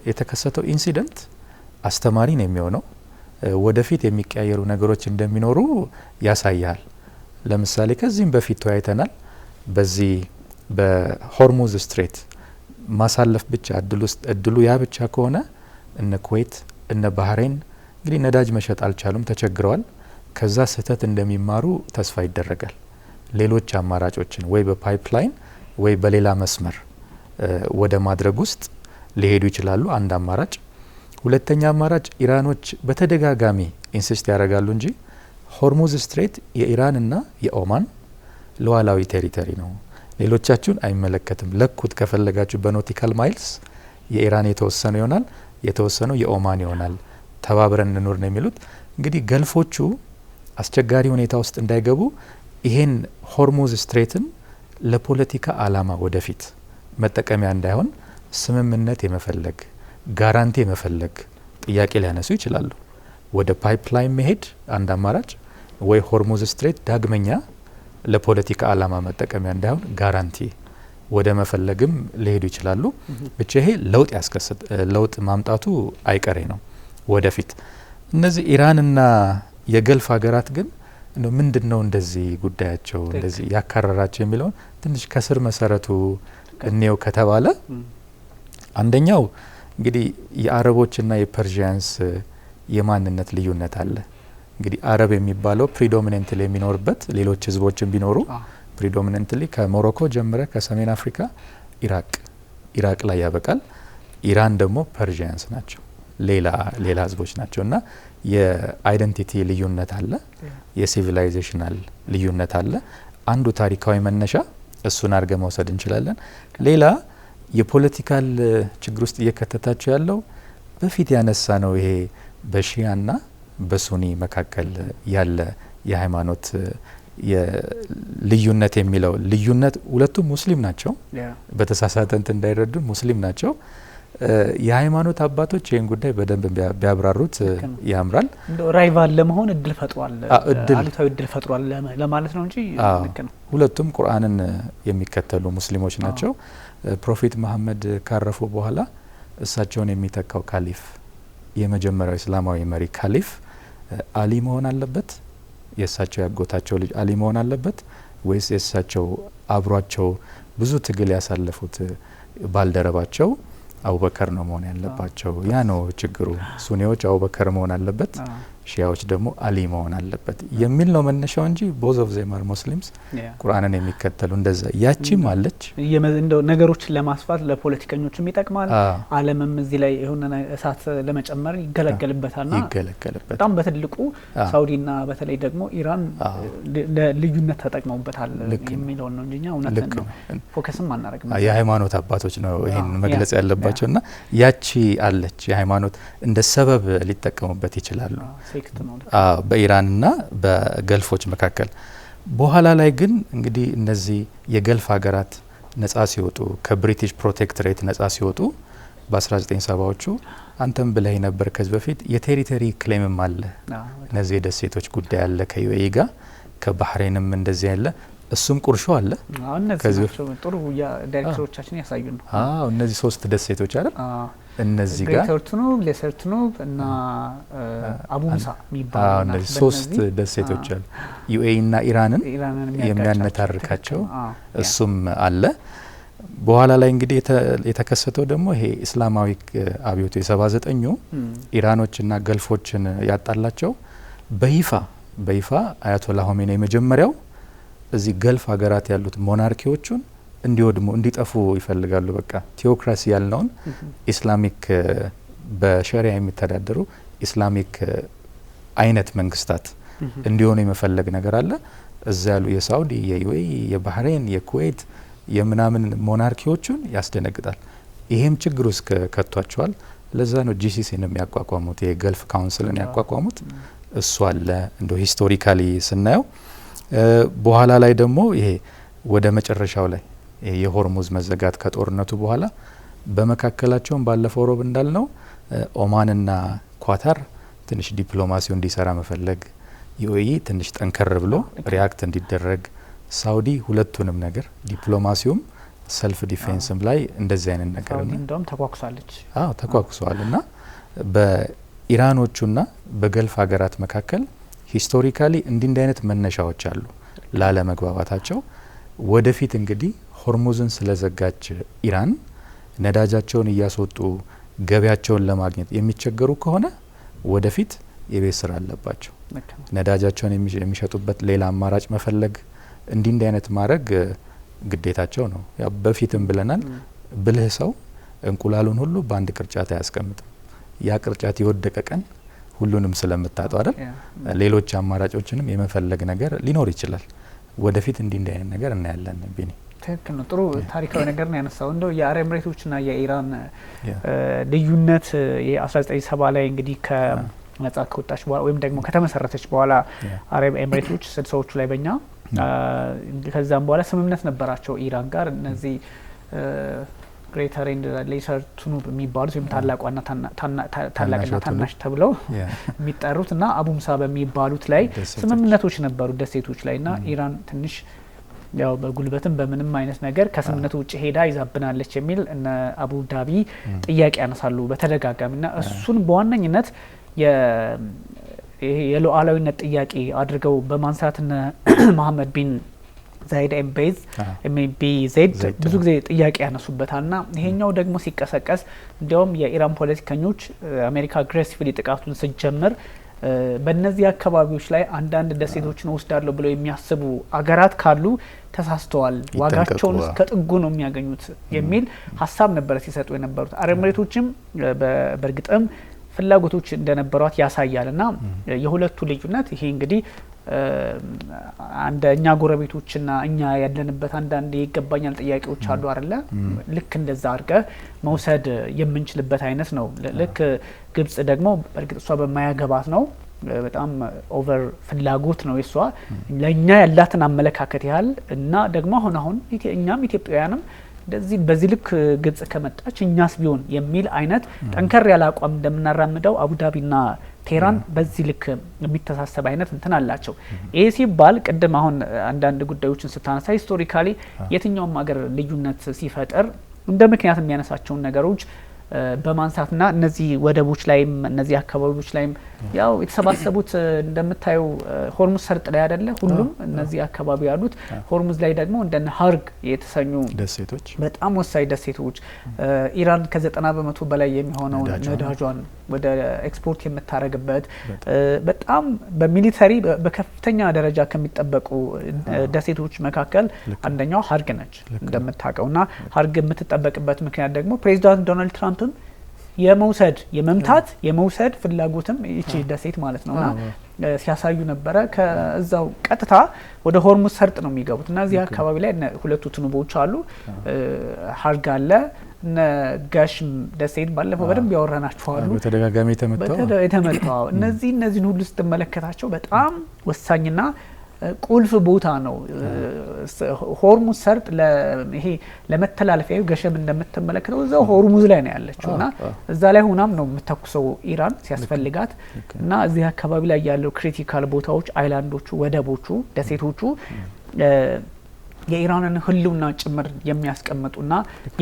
የተከሰተው ኢንሲደንት አስተማሪ ነው የሚሆነው። ወደፊት የሚቀያየሩ ነገሮች እንደሚኖሩ ያሳያል። ለምሳሌ ከዚህም በፊት ተወያይተናል። በዚህ በሆርሙዝ ስትሬት ማሳለፍ ብቻ እድሉ ያ ብቻ ከሆነ እነ ኩዌት እነ ባህሬን እንግዲህ ነዳጅ መሸጥ አልቻሉም፣ ተቸግረዋል። ከዛ ስህተት እንደሚማሩ ተስፋ ይደረጋል። ሌሎች አማራጮችን ወይ በፓይፕላይን ወይ በሌላ መስመር ወደ ማድረግ ውስጥ ሊሄዱ ይችላሉ። አንድ አማራጭ። ሁለተኛ አማራጭ ኢራኖች በተደጋጋሚ ኢንሲስት ያደርጋሉ እንጂ ሆርሙዝ ስትሬት የኢራንና የኦማን ሉዓላዊ ቴሪቶሪ ነው፣ ሌሎቻችሁን አይመለከትም። ለኩት ከፈለጋችሁ በኖቲካል ማይልስ የኢራን የተወሰነ ይሆናል፣ የተወሰነው የኦማን ይሆናል፣ ተባብረን እንኖር ነው የሚሉት። እንግዲህ ገልፎቹ አስቸጋሪ ሁኔታ ውስጥ እንዳይገቡ ይሄን ሆርሙዝ ስትሬትን ለፖለቲካ አላማ ወደፊት መጠቀሚያ እንዳይሆን ስምምነት የመፈለግ ጋራንቲ የመፈለግ ጥያቄ ሊያነሱ ይችላሉ። ወደ ፓይፕላይን መሄድ አንድ አማራጭ፣ ወይ ሆርሙዝ ስትሬት ዳግመኛ ለፖለቲካ አላማ መጠቀሚያ እንዳይሆን ጋራንቲ ወደ መፈለግም ሊሄዱ ይችላሉ። ብቻ ይሄ ለውጥ ማምጣቱ አይቀሬ ነው ወደፊት። እነዚህ ኢራንና የገልፍ ሀገራት ግን ምንድነው እንደዚህ ጉዳያቸው እንደዚህ ያካረራቸው የሚለውን ትንሽ ከስር መሰረቱ እኔው ከተባለ አንደኛው እንግዲህ የአረቦችና የፐርሺያንስ የማንነት ልዩነት አለ። እንግዲህ አረብ የሚባለው ፕሪዶሚናንትሊ የሚኖርበት ሌሎች ህዝቦችን ቢኖሩ ፕሪዶሚናንትሊ ከሞሮኮ ጀምረ ከሰሜን አፍሪካ ኢራቅ ላይ ያበቃል። ኢራን ደግሞ ፐርሺያንስ ናቸው፣ ሌላ ህዝቦች ናቸው። እና የአይደንቲቲ ልዩነት አለ፣ የሲቪላይዜሽናል ልዩነት አለ። አንዱ ታሪካዊ መነሻ እሱን አድርገ መውሰድ እንችላለን። ሌላ የፖለቲካል ችግር ውስጥ እየከተታቸው ያለው በፊት ያነሳ ነው። ይሄ በሺያና በሱኒ መካከል ያለ የሃይማኖት የልዩነት የሚለው ልዩነት ሁለቱም ሙስሊም ናቸው። በተሳሳተ እንትን እንዳይረዱ ሙስሊም ናቸው። የሃይማኖት አባቶች ይህን ጉዳይ በደንብ ቢያብራሩት ያምራል። ራይቫል ለመሆን እድል ፈጥሯል፣ አሉታዊ እድል ፈጥሯል ለማለት ነው እንጂ ልክ ነው። ሁለቱም ቁርአንን የሚከተሉ ሙስሊሞች ናቸው። ፕሮፌት መሐመድ ካረፉ በኋላ እሳቸውን የሚተካው ካሊፍ የመጀመሪያው እስላማዊ መሪ ካሊፍ አሊ መሆን አለበት? የእሳቸው ያጎታቸው ልጅ አሊ መሆን አለበት ወይስ የእሳቸው አብሯቸው ብዙ ትግል ያሳለፉት ባልደረባቸው አቡበከር ነው መሆን ያለባቸው? ያ ነው ችግሩ። ሱኒዎች አቡበከር መሆን አለበት፣ ሺያዎች ደግሞ አሊ መሆን አለበት የሚል ነው መነሻው እንጂ ቦዝ ኦፍ ዜም አር ሙስሊምስ ቁርአንን የሚከተሉ እንደዛ ያቺም አለች። እንደው ነገሮችን ለማስፋት ለፖለቲከኞችም ይጠቅማል። ዓለምም እዚህ ላይ የሆነ እሳት ለመጨመር ይገለገልበታልና በጣም በትልቁ ሳውዲና በተለይ ደግሞ ኢራን ለልዩነት ተጠቅመውበታል የሚለው ነው እንጂኛ እውነት ነው ፎከስም አናረግም። የሃይማኖት አባቶች ነው ይሄን መግለጽ ያለባቸውና ያቺ አለች። የሃይማኖት እንደ ሰበብ ሊጠቀሙበት ይችላሉ በኢራንና በገልፎች መካከል። በኋላ ላይ ግን እንግዲህ እነዚህ የገልፍ ሀገራት ነጻ ሲወጡ ከብሪቲሽ ፕሮቴክቶሬት ነጻ ሲወጡ በ1970ዎቹ አንተም ብለህ ነበር ከዚህ በፊት የቴሪቶሪ ክሌምም አለ። እነዚህ የደሴቶች ጉዳይ አለ ከዩኤኢ ጋር፣ ከባህሬንም እንደዚህ ያለ እሱም ቁርሾ አለ። ከዚህ ጥሩ ዳይሬክተሮቻችን ያሳዩን ነው። እነዚህ ሶስት ደሴቶች አይደል? እነዚህ ጋር ቱኑብ፣ ሌሰር ቱኑብ እና አቡ ሙሳ የሚባሉ እነዚህ ሶስት ደሴቶች አሉ ዩኤኢ እና ኢራንን የሚያነታርካቸው እሱም አለ። በኋላ ላይ እንግዲህ የተከሰተው ደግሞ ይሄ እስላማዊ አብዮቱ የ79ኙ ኢራኖችና ገልፎችን ያጣላቸው በይፋ አያቶላ ሆሜኒ የመጀመሪያው እዚህ ገልፍ ሀገራት ያሉት ሞናርኪዎቹን እንዲወድሙ እንዲጠፉ ይፈልጋሉ። በቃ ቴዎክራሲ ያልነውን ኢስላሚክ በሸሪያ የሚተዳደሩ ኢስላሚክ አይነት መንግስታት እንዲሆኑ የመፈለግ ነገር አለ። እዛ ያሉ የሳውዲ፣ የዩኤኢ፣ የባህሬን፣ የኩዌት የምናምን ሞናርኪዎቹን ያስደነግጣል። ይሄም ችግር ውስጥ ከቷቸዋል። ለዛ ነው ጂሲሲንም ያቋቋሙት የገልፍ ካውንስልን ያቋቋሙት እሱ አለ። እንደ ሂስቶሪካሊ ስናየው በኋላ ላይ ደግሞ ይሄ ወደ መጨረሻው ላይ የሆርሙዝ መዘጋት ከጦርነቱ በኋላ በመካከላቸውም ባለፈው ሮብ እንዳልነው ኦማንና ኳታር ትንሽ ዲፕሎማሲው እንዲሰራ መፈለግ፣ ዩኤኢ ትንሽ ጠንከር ብሎ ሪያክት እንዲደረግ፣ ሳውዲ ሁለቱንም ነገር ዲፕሎማሲውም ሰልፍ ዲፌንስም ላይ እንደዚህ አይነት ነገር ነው። እንደውም ተኳኩሳለች። ተኳኩሰዋል። እና በኢራኖቹና በገልፍ ሀገራት መካከል ሂስቶሪካሊ እንዲህ አይነት መነሻዎች አሉ ላለመግባባታቸው። ወደፊት እንግዲህ ሆርሙዝን ስለዘጋች ኢራን ነዳጃቸውን እያስወጡ ገበያቸውን ለማግኘት የሚቸገሩ ከሆነ ወደፊት የቤት ስራ አለባቸው። ነዳጃቸውን የሚሸጡበት ሌላ አማራጭ መፈለግ፣ እንዲህ አይነት ማድረግ ግዴታቸው ነው። ያው በፊትም ብለናል፣ ብልህ ሰው እንቁላሉን ሁሉ በአንድ ቅርጫት አያስቀምጥም። ያ ቅርጫት የወደቀ ቀን ሁሉንም ስለምታጡ አይደል ሌሎች አማራጮችንም የመፈለግ ነገር ሊኖር ይችላል። ወደፊት እንዲህ አይነት ነገር እናያለን። ቢኒ ትክክል ነው። ጥሩ ታሪካዊ ነገር ነው ያነሳው። እንደው የአረብ ኤምሬቶችና የኢራን ልዩነት የ1970 ላይ እንግዲህ ከነጻ ከወጣች በኋላ ወይም ደግሞ ከተመሰረተች በኋላ አረብ ኤምሬቶች 60ዎቹ ላይ በእኛ ከዛም በኋላ ስምምነት ነበራቸው ኢራን ጋር። እነዚህ ግሬተር ኤንድ ሌሰር ቱኑብ የሚባሉት ወይም ታላቋና ታላቅና ታናሽ ተብለው የሚጠሩት እና አቡ ሙሳ በሚባሉት ላይ ስምምነቶች ነበሩ ደሴቶች ላይ። እና ኢራን ትንሽ ያው በጉልበትም በምንም አይነት ነገር ከስምምነቱ ውጭ ሄዳ ይዛብናለች የሚል እነ አቡ ዳቢ ጥያቄ ያነሳሉ በተደጋጋሚ። እና እሱን በዋነኝነት የሉዓላዊነት ጥያቄ አድርገው በማንሳት እነ መሐመድ ቢን ዛይድ ዜድ ብዙ ጊዜ ጥያቄ ያነሱበታል። ና ይሄኛው ደግሞ ሲቀሰቀስ እንዲያውም የኢራን ፖለቲከኞች አሜሪካ አግሬሲቭሊ ጥቃቱን ስትጀምር በእነዚህ አካባቢዎች ላይ አንዳንድ ደሴቶችን ወስዳለሁ ብለው የሚያስቡ አገራት ካሉ ተሳስተዋል፣ ዋጋቸውን ከጥጉ ነው የሚያገኙት የሚል ሀሳብ ነበረ ሲሰጡ የነበሩት። አረብ ኤሚሬቶችም በእርግጥም ፍላጎቶች እንደነበሯት ያሳያል። እና የሁለቱ ልዩነት ይሄ እንግዲህ እኛ ጎረቤቶችና እኛ ያለንበት አንዳንድ ይገባኛል ጥያቄዎች አሉ አይደለ? ልክ እንደዛ አድርገ መውሰድ የምንችልበት አይነት ነው። ልክ ግብጽ ደግሞ በእርግጥ እሷ በማያገባት ነው በጣም ኦቨር ፍላጎት ነው የሷ ለኛ ያላትን አመለካከት ያህል እና ደግሞ አሁን እኛም ኢትዮጵያውያንም በዚህ ልክ ግብጽ ከመጣች እኛስ ቢሆን የሚል አይነት ጠንከር ያለ አቋም እንደምናራምደው አቡዳቢና ቴህራን በዚህ ልክ የሚተሳሰብ አይነት እንትን አላቸው። ይሄ ሲባል ቅድም አሁን አንዳንድ ጉዳዮችን ስታነሳ ሂስቶሪካሊ የትኛውም ሀገር ልዩነት ሲፈጠር እንደ ምክንያት የሚያነሳቸውን ነገሮች በማንሳትና እነዚህ ወደቦች ላይም እነዚህ አካባቢዎች ላይም ያው የተሰባሰቡት እንደምታዩ ሆርሙዝ ሰርጥ ላይ አይደለ ሁሉም እነዚህ አካባቢ ያሉት ሆርሙዝ ላይ ደግሞ እንደነ ሀርግ የተሰኙ ደሴቶች በጣም ወሳኝ ደሴቶች ኢራን ከ90% በላይ የሚሆነው ነዳጇን ወደ ኤክስፖርት የምታረግበት በጣም በሚሊተሪ በከፍተኛ ደረጃ ከሚጠበቁ ደሴቶች መካከል አንደኛው ሀርግ ነች እንደምታውቀውና ሀርግ የምትጠበቅበት ምክንያት ደግሞ ፕሬዚዳንት ዶናልድ ትራምፕ የመውሰድ ፍላጎትም ይቺ ደሴት ማለት ነውና ሲያሳዩ ነበረ። ከዛው ቀጥታ ወደ ሆርሙዝ ሰርጥ ነው የሚገቡት እና እዚህ አካባቢ ላይ ሁለቱ ትንቦች አሉ። ሀርግ አለ እነ ጋሽም ደሴት ባለፈው በደንብ ያወራናቸው አሉ በተደጋጋሚ የተመታው እነዚህን ሁሉ ስትመለከታቸው በጣም ወሳኝና ቁልፍ ቦታ ነው። ሆርሙዝ ሰርጥ ይሄ ለመተላለፊያው ገሸም እንደምትመለከተው እዛው ሆርሙዝ ላይ ነው ያለችውና እዛ ላይ ሆናም ነው የምትተኩሰው ኢራን ሲያስፈልጋት እና እዚህ አካባቢ ላይ ያለው ክሪቲካል ቦታዎች አይላንዶቹ፣ ወደቦቹ፣ ደሴቶቹ የኢራንን ህልውና ጭምር የሚያስቀምጡና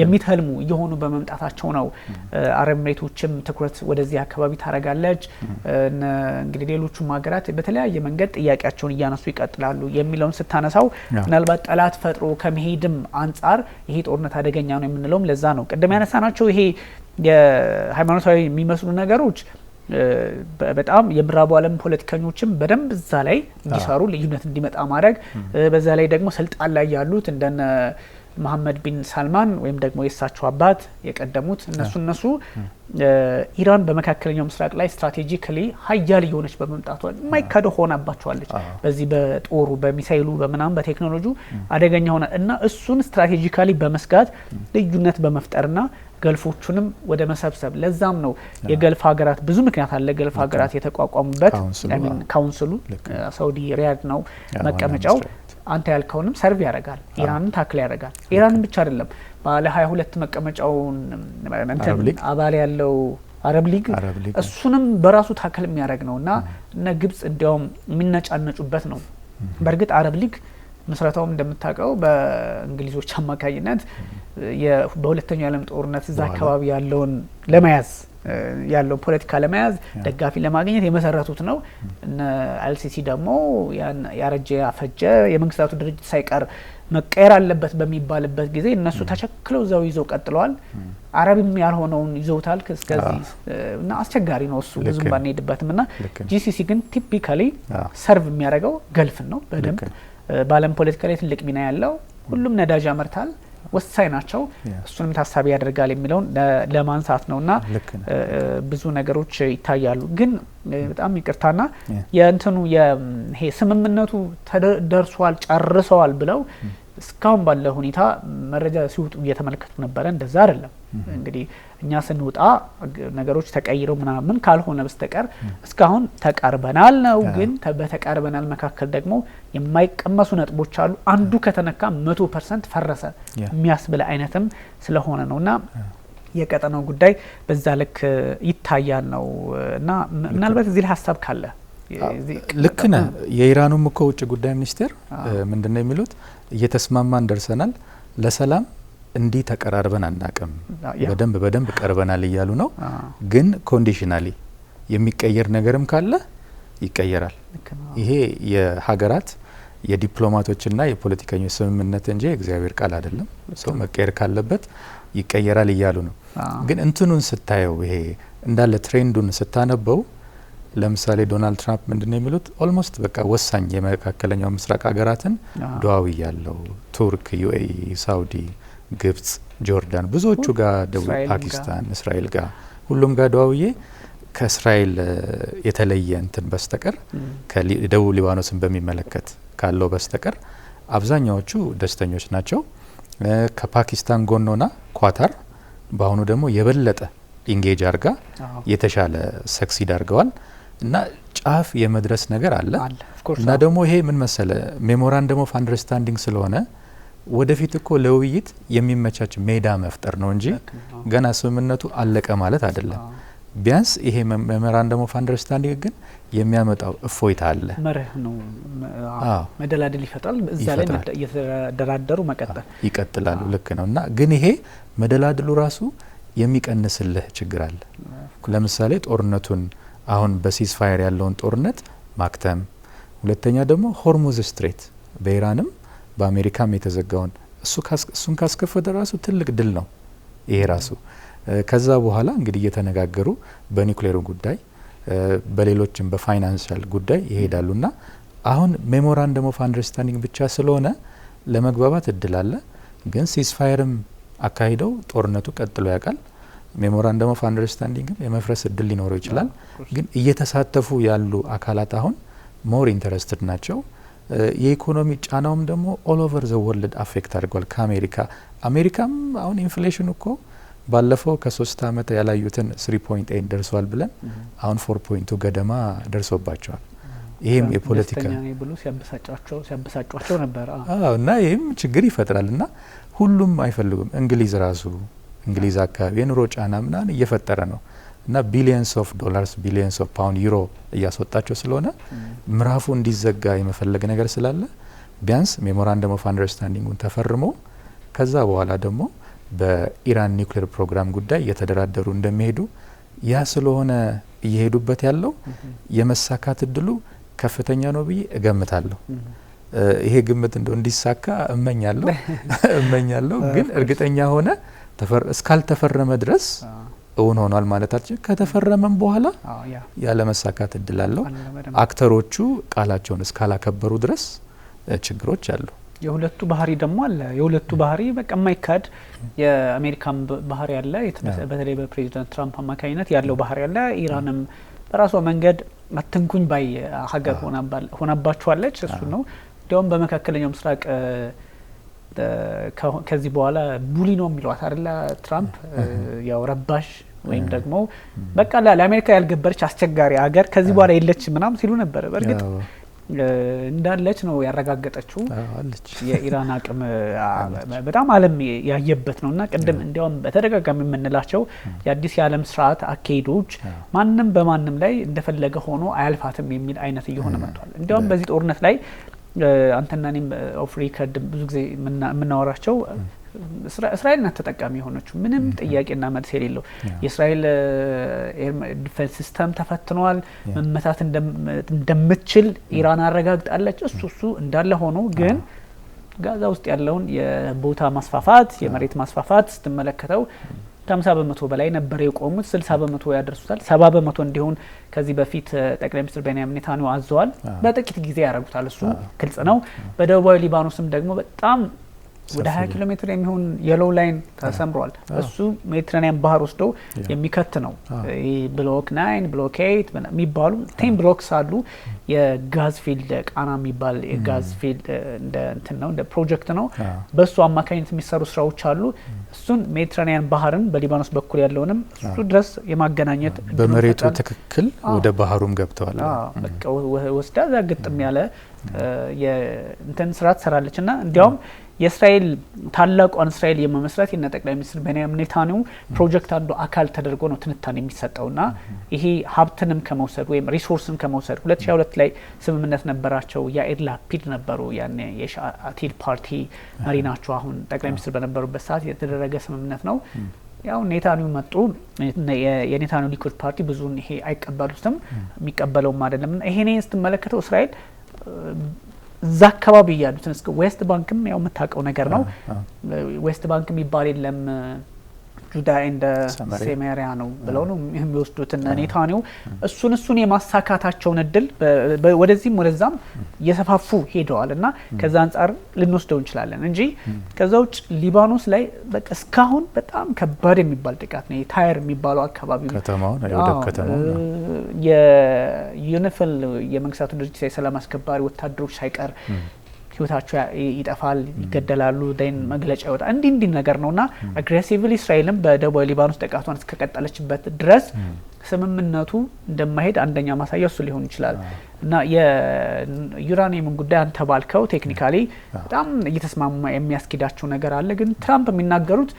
የሚተልሙ እየሆኑ በመምጣታቸው ነው አረብ ኤሚሬቶችም ትኩረት ወደዚህ አካባቢ ታረጋለች። እንግዲህ ሌሎቹም ሀገራት በተለያየ መንገድ ጥያቄያቸውን እያነሱ ይቀጥላሉ የሚለውን ስታነሳው ምናልባት ጠላት ፈጥሮ ከመሄድም አንጻር ይሄ ጦርነት አደገኛ ነው የምንለውም ለዛ ነው። ቅድም ያነሳናቸው ይሄ የሃይማኖታዊ የሚመስሉ ነገሮች በጣም የምዕራቡ ዓለም ፖለቲከኞችም በደንብ እዛ ላይ እንዲሰሩ ልዩነት እንዲመጣ ማድረግ በዛ ላይ ደግሞ ስልጣን ላይ ያሉት እንደነ መሐመድ ቢን ሳልማን ወይም ደግሞ የሳቸው አባት የቀደሙት እነሱ ኢራን በመካከለኛው ምስራቅ ላይ ስትራቴጂካሊ ሀያል የሆነች በመምጣቷ የማይካደው ሆናባቸዋለች። በዚህ በጦሩ በሚሳይሉ በመናም በቴክኖሎጂ አደገኛ ሆነ እና እሱን ስትራቴጂካሊ በመስጋት ልዩነት በመፍጠርና ገልፎቹንም ወደ መሰብሰብ ለዛም ነው የገልፍ ሀገራት ብዙ ምክንያት አለ ገልፍ ሀገራት የተቋቋሙበት ካውንስሉ ሳውዲ ሪያድ ነው መቀመጫው። አንተ ያልከውንም ሰርቭ ያደርጋል ኢራንን ታክል ያደርጋል። ኢራንን ብቻ አይደለም ባለ 22 መቀመጫውን አባል ያለው አረብ ሊግ እሱንም በራሱ ታክል የሚያደርግ ነውና እነ ግብጽ እንዲያውም የሚነጫነጩበት ነው። በእርግጥ አረብ ሊግ መስራታውም እንደምታውቀው በእንግሊዞች አማካኝነት በሁለተኛው ዓለም ጦርነት እዛ አካባቢ ያለውን ለመያዝ ያለው ፖለቲካ ለመያዝ ደጋፊ ለማግኘት የመሰረቱት ነው። እነ አልሲሲ ደግሞ ያረጀ ያፈጀ የመንግስታቱ ድርጅት ሳይቀር መቀየር አለበት በሚባልበት ጊዜ እነሱ ተቸክለው እዛው ይዘው ቀጥለዋል። አረብም ያልሆነውን ይዘውታል እስከዚህ እና አስቸጋሪ ነው እሱ ብዙም ባንሄድበትም እና ጂሲሲ ግን ቲፒካሊ ሰርቭ የሚያደርገው ገልፍን ነው በደንብ በዓለም ፖለቲካ ላይ ትልቅ ሚና ያለው ሁሉም ነዳጅ ያመርታል ወሳኝ ናቸው። እሱንም ታሳቢ ያደርጋል የሚለውን ለማንሳት ነውና ብዙ ነገሮች ይታያሉ። ግን በጣም ይቅርታና የእንትኑ ይሄ ስምምነቱ ተደርሷል ጨርሰዋል ብለው እስካሁን ባለ ሁኔታ መረጃ ሲወጡ እየተመለከቱ ነበረ። እንደዛ አይደለም እንግዲህ እኛ ስንወጣ ነገሮች ተቀይረው ምናምን ካልሆነ በስተቀር እስካሁን ተቃርበናል ነው። ግን በተቃርበናል መካከል ደግሞ የማይቀመሱ ነጥቦች አሉ። አንዱ ከተነካ 100% ፈረሰ የሚያስብል አይነትም ስለሆነ ነውና የቀጠናው ጉዳይ በዛ ልክ ይታያል ነው እና ምናልባት እዚህ ላይ ሀሳብ ካለ ልክ ነህ። የኢራኑም እኮ ውጭ ጉዳይ ሚኒስቴር ምንድነው የሚሉት እየተስማማን ደርሰናል፣ ለሰላም እንዲህ ተቀራርበን አናቅም፣ በደንብ ቀርበናል እያሉ ነው። ግን ኮንዲሽናሊ የሚቀየር ነገርም ካለ ይቀየራል። ይሄ የሀገራት የዲፕሎማቶችና የፖለቲከኞች ስምምነት እንጂ እግዚአብሔር ቃል አይደለም። ሰው መቀየር ካለበት ይቀየራል እያሉ ነው። ግን እንትኑን ስታየው ይሄ እንዳለ ትሬንዱን ስታነበው ለምሳሌ ዶናልድ ትራምፕ ምንድነው የሚሉት ኦልሞስት በቃ ወሳኝ የመካከለኛው ምስራቅ ሀገራትን ዱአዊ ያለው ቱርክ፣ ዩኤኢ፣ ሳውዲ፣ ግብጽ፣ ጆርዳን ብዙዎቹ ጋር ደቡብ ፓኪስታን፣ እስራኤል ጋር ሁሉም ጋር ዱአዊዬ ከእስራኤል የተለየ እንትን በስተቀር ከደቡብ ሊባኖስን በሚመለከት ካለው በስተቀር አብዛኛዎቹ ደስተኞች ናቸው። ከፓኪስታን ጎን ሆና ኳታር በአሁኑ ደግሞ የበለጠ ኢንጌጅ አርጋ የተሻለ ሰክሲድ አርገዋል እና ጫፍ የመድረስ ነገር አለ እና ደግሞ ይሄ ምን መሰለ ሜሞራንደም ኦፍ አንደርስታንዲንግ ስለሆነ ወደፊት እኮ ለውይይት የሚመቻች ሜዳ መፍጠር ነው እንጂ ገና ስምምነቱ አለቀ ማለት አይደለም። ቢያንስ ይሄ ሜሞራንደም ኦፍ አንደርስታንዲንግ ግን የሚያመጣው እፎይታ አለ፣ መርህ ነው፣ መደላደል ይፈጥራል። እዛ ላይ እየተደራደሩ መቀጠል ይቀጥላሉ። ልክ ነው። እና ግን ይሄ መደላድሉ ራሱ የሚቀንስልህ ችግር አለ። ለምሳሌ ጦርነቱን አሁን በሲዝፋየር ያለውን ጦርነት ማክተም፣ ሁለተኛ ደግሞ ሆርሙዝ ስትሬት በኢራንም በአሜሪካም የተዘጋውን እሱን ካስከፈተ ራሱ ትልቅ ድል ነው ይሄ ራሱ። ከዛ በኋላ እንግዲህ እየተነጋገሩ በኒውክሌሩ ጉዳይ በሌሎችም በፋይናንሻል ጉዳይ ይሄዳሉና አሁን ሜሞራንደም ኦፍ አንደርስታንዲንግ ብቻ ስለሆነ ለመግባባት እድል አለ። ግን ሲዝፋየርም አካሂደው ጦርነቱ ቀጥሎ ያውቃል። ሜሞራንደም ኦፍ አንደርስታንዲንግ የመፍረስ እድል ሊኖረው ይችላል። ግን እየተሳተፉ ያሉ አካላት አሁን ሞር ኢንተረስትድ ናቸው። የኢኮኖሚ ጫናውም ደግሞ ኦል ኦቨር ዘ ወርልድ አፌክት አድርጓል። አሜሪካም አሁን ኢንፍሌሽን እኮ ባለፈው ከ3 አመት ያላዩትን 3.8 ደርሷል ብለን አሁን 4.2 ገደማ ደርሶባቸዋል። ይሄም የፖለቲካ ብሎ ሲያበሳጫቸው ነበር። እና ይሄም ችግር ይፈጥራል እና ሁሉም አይፈልጉም። እንግሊዝ አካባቢ የኑሮ ጫና ምናምን እየፈጠረ ነው እና ቢሊየንስ ኦፍ ዶላርስ ቢሊየንስ ኦፍ ፓውንድ ዩሮ እያስወጣቸው ስለሆነ ምዕራፉ እንዲዘጋ የመፈለግ ነገር ስላለ ቢያንስ ሜሞራንደም ኦፍ አንደርስታንዲንጉን ተፈርሞ ከዛ በኋላ ደግሞ በኢራን ኒውክሌር ፕሮግራም ጉዳይ እየተደራደሩ እንደሚሄዱ ያ ስለሆነ እየሄዱበት ያለው የመሳካት እድሉ ከፍተኛ ነው ብዬ እገምታለሁ። ይሄ ግምት እንደው እንዲሳካ እመኛለሁ። ግን እርግጠኛ ሆነ እስካልተፈረመ ድረስ እውን ሆኗል ማለታችን ከተፈረመም በኋላ ያለ መሳካት እድል አለው። አክተሮቹ ቃላቸውን እስካላከበሩ ድረስ ችግሮች አሉ። የሁለቱ ባህሪ ደግሞ አለ። የሁለቱ ባህሪ በቃ የማይካድ የአሜሪካን ባህሪ አለ፣ በተለይ በፕሬዚዳንት ትራምፕ አማካኝነት ያለው ባህሪ አለ። ኢራንም በራሷ መንገድ አትንኩኝ ባይ ሀገር ሆናባቸዋለች። እሱ ነው እንዲያውም በመካከለኛው ምስራቅ ከዚህ በኋላ ቡሊ ነው የሚሏት አይደለ ትራምፕ፣ ያው ረባሽ ወይም ደግሞ በቃ ለአሜሪካ ያልገበረች አስቸጋሪ ሀገር ከዚህ በኋላ የለች ምናም ሲሉ ነበር። በእርግጥ እንዳለች ነው ያረጋገጠችው። የኢራን አቅም በጣም ዓለም ያየበት ነውና ቅድም እንዲያውም በተደጋጋሚ የምንላቸው የአዲስ የዓለም ስርዓት አካሄዶች ማንም በማንም ላይ እንደፈለገ ሆኖ አያልፋትም የሚል አይነት እየሆነ መጥቷል። እንዲያውም በዚህ ጦርነት ላይ አንተና እኔም ኦፍ ሪከርድ ብዙ ጊዜ የምናወራቸው እስራኤል ናት ተጠቃሚ የሆነችው፣ ምንም ጥያቄና መልስ የሌለው። የእስራኤል ዲፌንስ ሲስተም ተፈትኗል። መመታት እንደምትችል ኢራን አረጋግጣለች። እሱ እንዳለ ሆኖ ግን ጋዛ ውስጥ ያለውን የቦታ ማስፋፋት የመሬት ማስፋፋት ስትመለከተው ከ50 በመቶ በላይ ነበር የቆሙት፣ 60 በመቶ ያደርሱታል። 70 በመቶ እንዲሆን ከዚህ በፊት ጠቅላይ ሚኒስትር ቤንያሚን ኔታንያሁ አዘዋል። በጥቂት ጊዜ ያደርጉታል፣ እሱ ግልጽ ነው። በደቡባዊ ሊባኖስም ደግሞ በጣም ወደ 20 ኪሎ ሜትር የሚሆን የሎው ላይን ተሰምሯል። እሱ ሜዲትራኒያን ባህር ወስዶ የሚከት ነው። ብሎክ 9 ብሎክ 8 የሚባሉ 10 ብሎክስ አሉ። የጋዝ ፊልድ ቃና የሚባል የጋዝ ፊልድ እንደ እንትን ነው፣ እንደ ፕሮጀክት ነው። በሱ አማካኝነት የሚሰሩ ስራዎች አሉ። እሱን ሜዲትራኒያን ባህርን በሊባኖስ በኩል ያለውንም እሱ ድረስ የማገናኘት በመሬቱ ትክክል ወደ ባህሩም ገብተዋል። በቃ ወስዳ እዛ ግጥም ያለ የእንትን ስራ ትሰራለች እና እንዲያውም የእስራኤል ታላቋን እስራኤል የመመስረት የነ ጠቅላይ ሚኒስትር ቤንያሚን ኔታንያሁ ፕሮጀክት አንዱ አካል ተደርጎ ነው ትንታኔ የሚሰጠውና ይሄ ሀብትንም ከመውሰድ ወይም ሪሶርስን ከመውሰድ 2022 ላይ ስምምነት ነበራቸው። ያኢር ላፒድ ነበሩ ያኔ የሻቲድ ፓርቲ መሪ ናቸው። አሁን ጠቅላይ ሚኒስትር በነበሩበት ሰዓት የተደረገ ስምምነት ነው። ያው ኔታንያሁ መጡ። የኔታንያሁ ሊኩድ ፓርቲ ብዙን ይሄ አይቀበሉትም፣ የሚቀበለውም አይደለም። ይሄኔ ስትመለከተው እስራኤል እዛ አካባቢ ያሉትን እስከ ዌስት ባንክም ያው የምታውቀው ነገር ነው። ዌስት ባንክ የሚባል የለም፣ ጁዳ እንደ ሰማሪያ ነው ብለው ነው የሚወስዱት ኔታንያሁ እሱን የማሳካታቸውን እድል ወደዚህም ወደዛም እየሰፋፉ ሄደዋል እና ከዛ አንፃር ልንወስደው እንችላለን እንጂ ከዛ ውጭ ሊባኖስ ላይ በቃ እስካሁን በጣም ከባድ የሚባል ጥቃት ነው። ታየር የሚባለው አካባቢ ከተማው ነው ከተማው የዩኒፊል የመንግስታቱ ድርጅት የሰላም አስከባሪ ወታደሮች ሳይቀር ህይወታቸው ይጠፋል፣ ይገደላሉ፣ ደን መግለጫ ይወጣል። እንዲህ ነገር ነውና አግሬሲቭሊ እስራኤልም በደቡብ ሊባኖስ ጥቃቷን እስከቀጠለችበት ድረስ ስምምነቱ እንደማይሄድ አንደኛ ማሳያ እሱ ሊሆን ይችላል እና የዩራኒየም ጉዳይ አንተ ባልከው ቴክኒካሊ በጣም እየተስማማ የሚያስኬዳቸው ነገር አለ። ግን ትራምፕ የሚናገሩት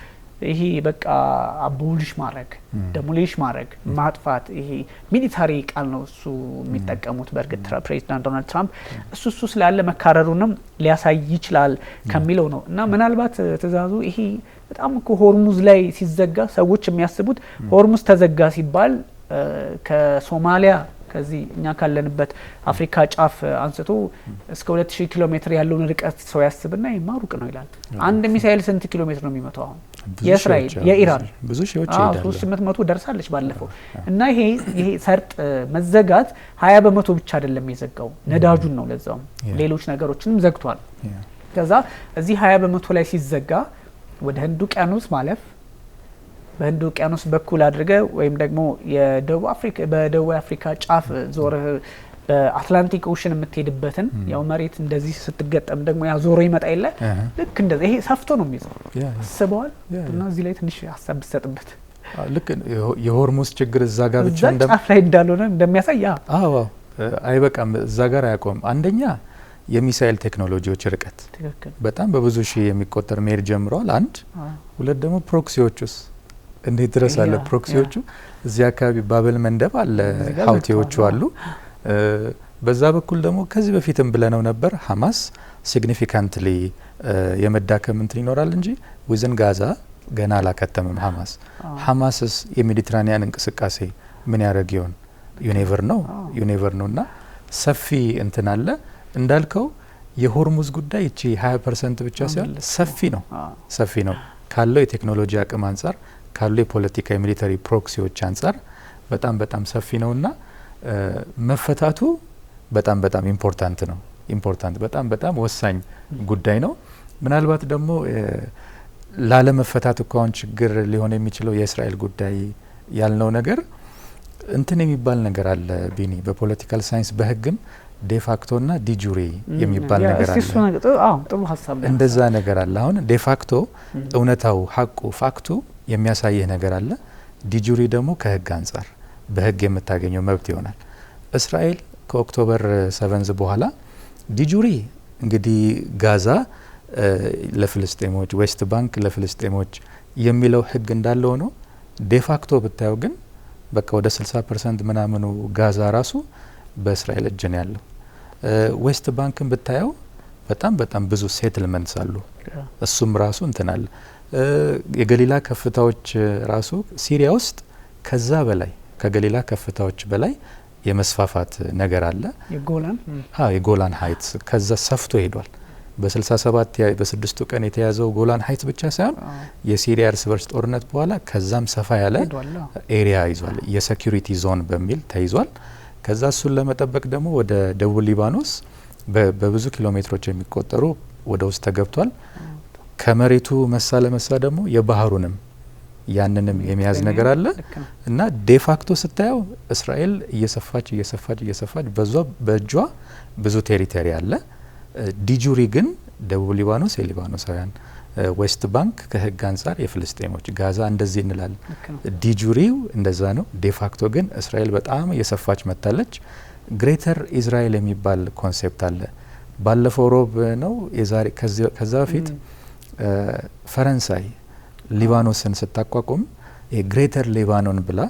ይሄ በቃ አቦሊሽ ማድረግ ደሞሊሽ ማድረግ ማጥፋት ይሄ ሚሊታሪ ቃል ነው እሱ የሚጠቀሙት። በእርግጥ ፕሬዚዳንት ዶናልድ ትራምፕ እሱ ስላለ መካረሩንም ሊያሳይ ይችላል ከሚለው ነው እና ምናልባት ትእዛዙ ይሄ በጣም ሆርሙዝ ላይ ሲዘጋ ሰዎች የሚያስቡት ሆርሙዝ ተዘጋ ሲባል ከሶማሊያ ከዚህ እኛ ካለንበት አፍሪካ ጫፍ አንስቶ እስከ 2000 ኪሎ ሜትር ያለውን ርቀት ሰው ያስብና ይማሩቅ ነው ይላል። አንድ ሚሳኤል ስንት ኪሎ ሜትር ነው የሚመታው? አሁን የእስራኤል የኢራን ብዙ ሺዎች ይሄዳል 300 ደርሳለች ባለፈው እና ይሄ ሰርጥ መዘጋት 20% ብቻ አይደለም የዘጋው ነዳጁን ነው ለዛው ሌሎች ነገሮችንም ዘግቷል። ከዛ እዚህ 20% ላይ ሲዘጋ ወደ ህንድ ውቅያኖስ ማለፍ በህንድ ውቅያኖስ በኩል አድርገ ወይም ደግሞ በደቡብ አፍሪካ ጫፍ ዞር በአትላንቲክ ኦሽን የምትሄድበትን ያው መሬት እንደዚህ ስትገጠም ደግሞ ያ ዞሮ ይመጣ ይለ ልክ እንደዚህ ይሄ ሰፍቶ ነው የሚይዘው አስበዋል። እና እዚህ ላይ ትንሽ ሐሳብ ብትሰጥበት ልክ የሆርሙዝ ችግር እዛ ጋር ብቻ ጫፍ ላይ እንዳልሆነ እንደሚያሳይ አዎ አይበቃም እዛ ጋር አያቆም። አንደኛ የሚሳኤል ቴክኖሎጂዎች ርቀት በጣም በብዙ ሺህ የሚቆጠር መሄድ ጀምረዋል። አንድ ሁለት ደግሞ ፕሮክሲዎቹስ እንዴት ድረስ አለ? ፕሮክሲዎቹ እዚህ አካባቢ ባብል መንደብ አለ፣ ሀውቲዎቹ አሉ። በዛ በኩል ደግሞ ከዚህ በፊትም ብለነው ነበር ሐማስ ሲግኒፊካንትሊ የመዳከም እንትን ይኖራል እንጂ ዊዝን ጋዛ ገና አላከተምም። ሐማስስ የሜዲትራኒያን እንቅስቃሴ ምን ያደርግ ይሆን? ዩኔቨር ነውና ሰፊ እንትን አለ እንዳልከው የሆርሙዝ ጉዳይ እቺ 20% ብቻ ሳይሆን ሰፊ ነው ካለው የቴክኖሎጂ አቅም አንፃር ካለው የፖለቲካ የሚሊታሪ ፕሮክሲዎች አንፃር በጣም ሰፊ ነውና መፈታቱ በጣም ኢምፖርታንት ነው። በጣም ወሳኝ ጉዳይ ነው። ምናልባት ደግሞ ላለመፈታት እንኳን ችግር ሊሆን የሚችለው የእስራኤል ጉዳይ ያልነው ነገር እንትን የሚባል ነገር አለ ቢኒ በፖለቲካል ሳይንስ በህግም ዴፋክቶና ዲጁሪ የሚባል ነገር አለ። ጥሩ ሐሳብ ነው። እንደዛ ነገር አለ። አሁን ዴፋክቶ እውነታው ሐቁ ፋክቱ የሚያሳየህ ነገር አለ። ዲጁሪ ደግሞ ከህግ አንፃር በህግ የምታገኘው መብት ይሆናል። እስራኤል ከኦክቶበር 7 በኋላ ዲጁሪ እንግዲህ ጋዛ ለፍልስጤሞች ዌስት ባንክ ለፍልስጤሞች የሚለው ህግ እንዳለው ነው። ዴፋክቶ ብታየው ግን በቃ ወደ 60% ምናምኑ ጋዛ ራሱ በእስራኤል እጅ ነው ያለው። ዌስት ባንክን ብታየው በጣም ብዙ ሴትልመንትስ አሉ። እሱም ራሱ እንትናል የገሊላ ከፍታዎች ራሱ ሲሪያ ውስጥ ከዛ በላይ ከገሊላ ከፍታዎች በላይ የመስፋፋት ነገር አለ። የጎላን ሃይትስ ከዛ ሰፍቶ ሄዷል። በ67 በስድስቱ ቀን የተያዘው ጎላን ሃይትስ ብቻ ሳይሆን የሲሪያ እርስ በርስ ጦርነት በኋላ ከዛም ሰፋ ያለ ኤሪያ ይዟል። የሴኩሪቲ ዞን በሚል ተይዟል። ከዛ እሱን ለመጠበቅ ደግሞ ወደ ደቡብ ሊባኖስ በብዙ ኪሎ ሜትሮች የሚቆጠሩ ወደ ውስጥ ተገብቷል። ከመሬቱ መሳ ለመሳ ደግሞ የባህሩንም ያንንም የሚያዝ ነገር አለ እና ዴፋክቶ ስታየው እስራኤል እየሰፋች በእጇ ብዙ ቴሪቶሪ አለ። ዲጁሪ ግን ደቡብ ሊባኖስ የሊባኖሳውያን፣ ዌስት ባንክ ከህግ አንጻር የፍልስጤሞች፣ ጋዛ እንደዚህ እንላለን። ዲጁሪው እንደዛ ነው። ዴፋክቶ ግን እስራኤል በጣም እየሰፋች መጥታለች። ግሬተር ኢዝራኤል የሚባል ኮንሴፕት አለ። ባለፈው ሮብ ነው የዛሬ ከዛ በፊት ፈረንሳይ ሊባኖስን ስታቋቁም የግሬተር ሊባኖን ብላ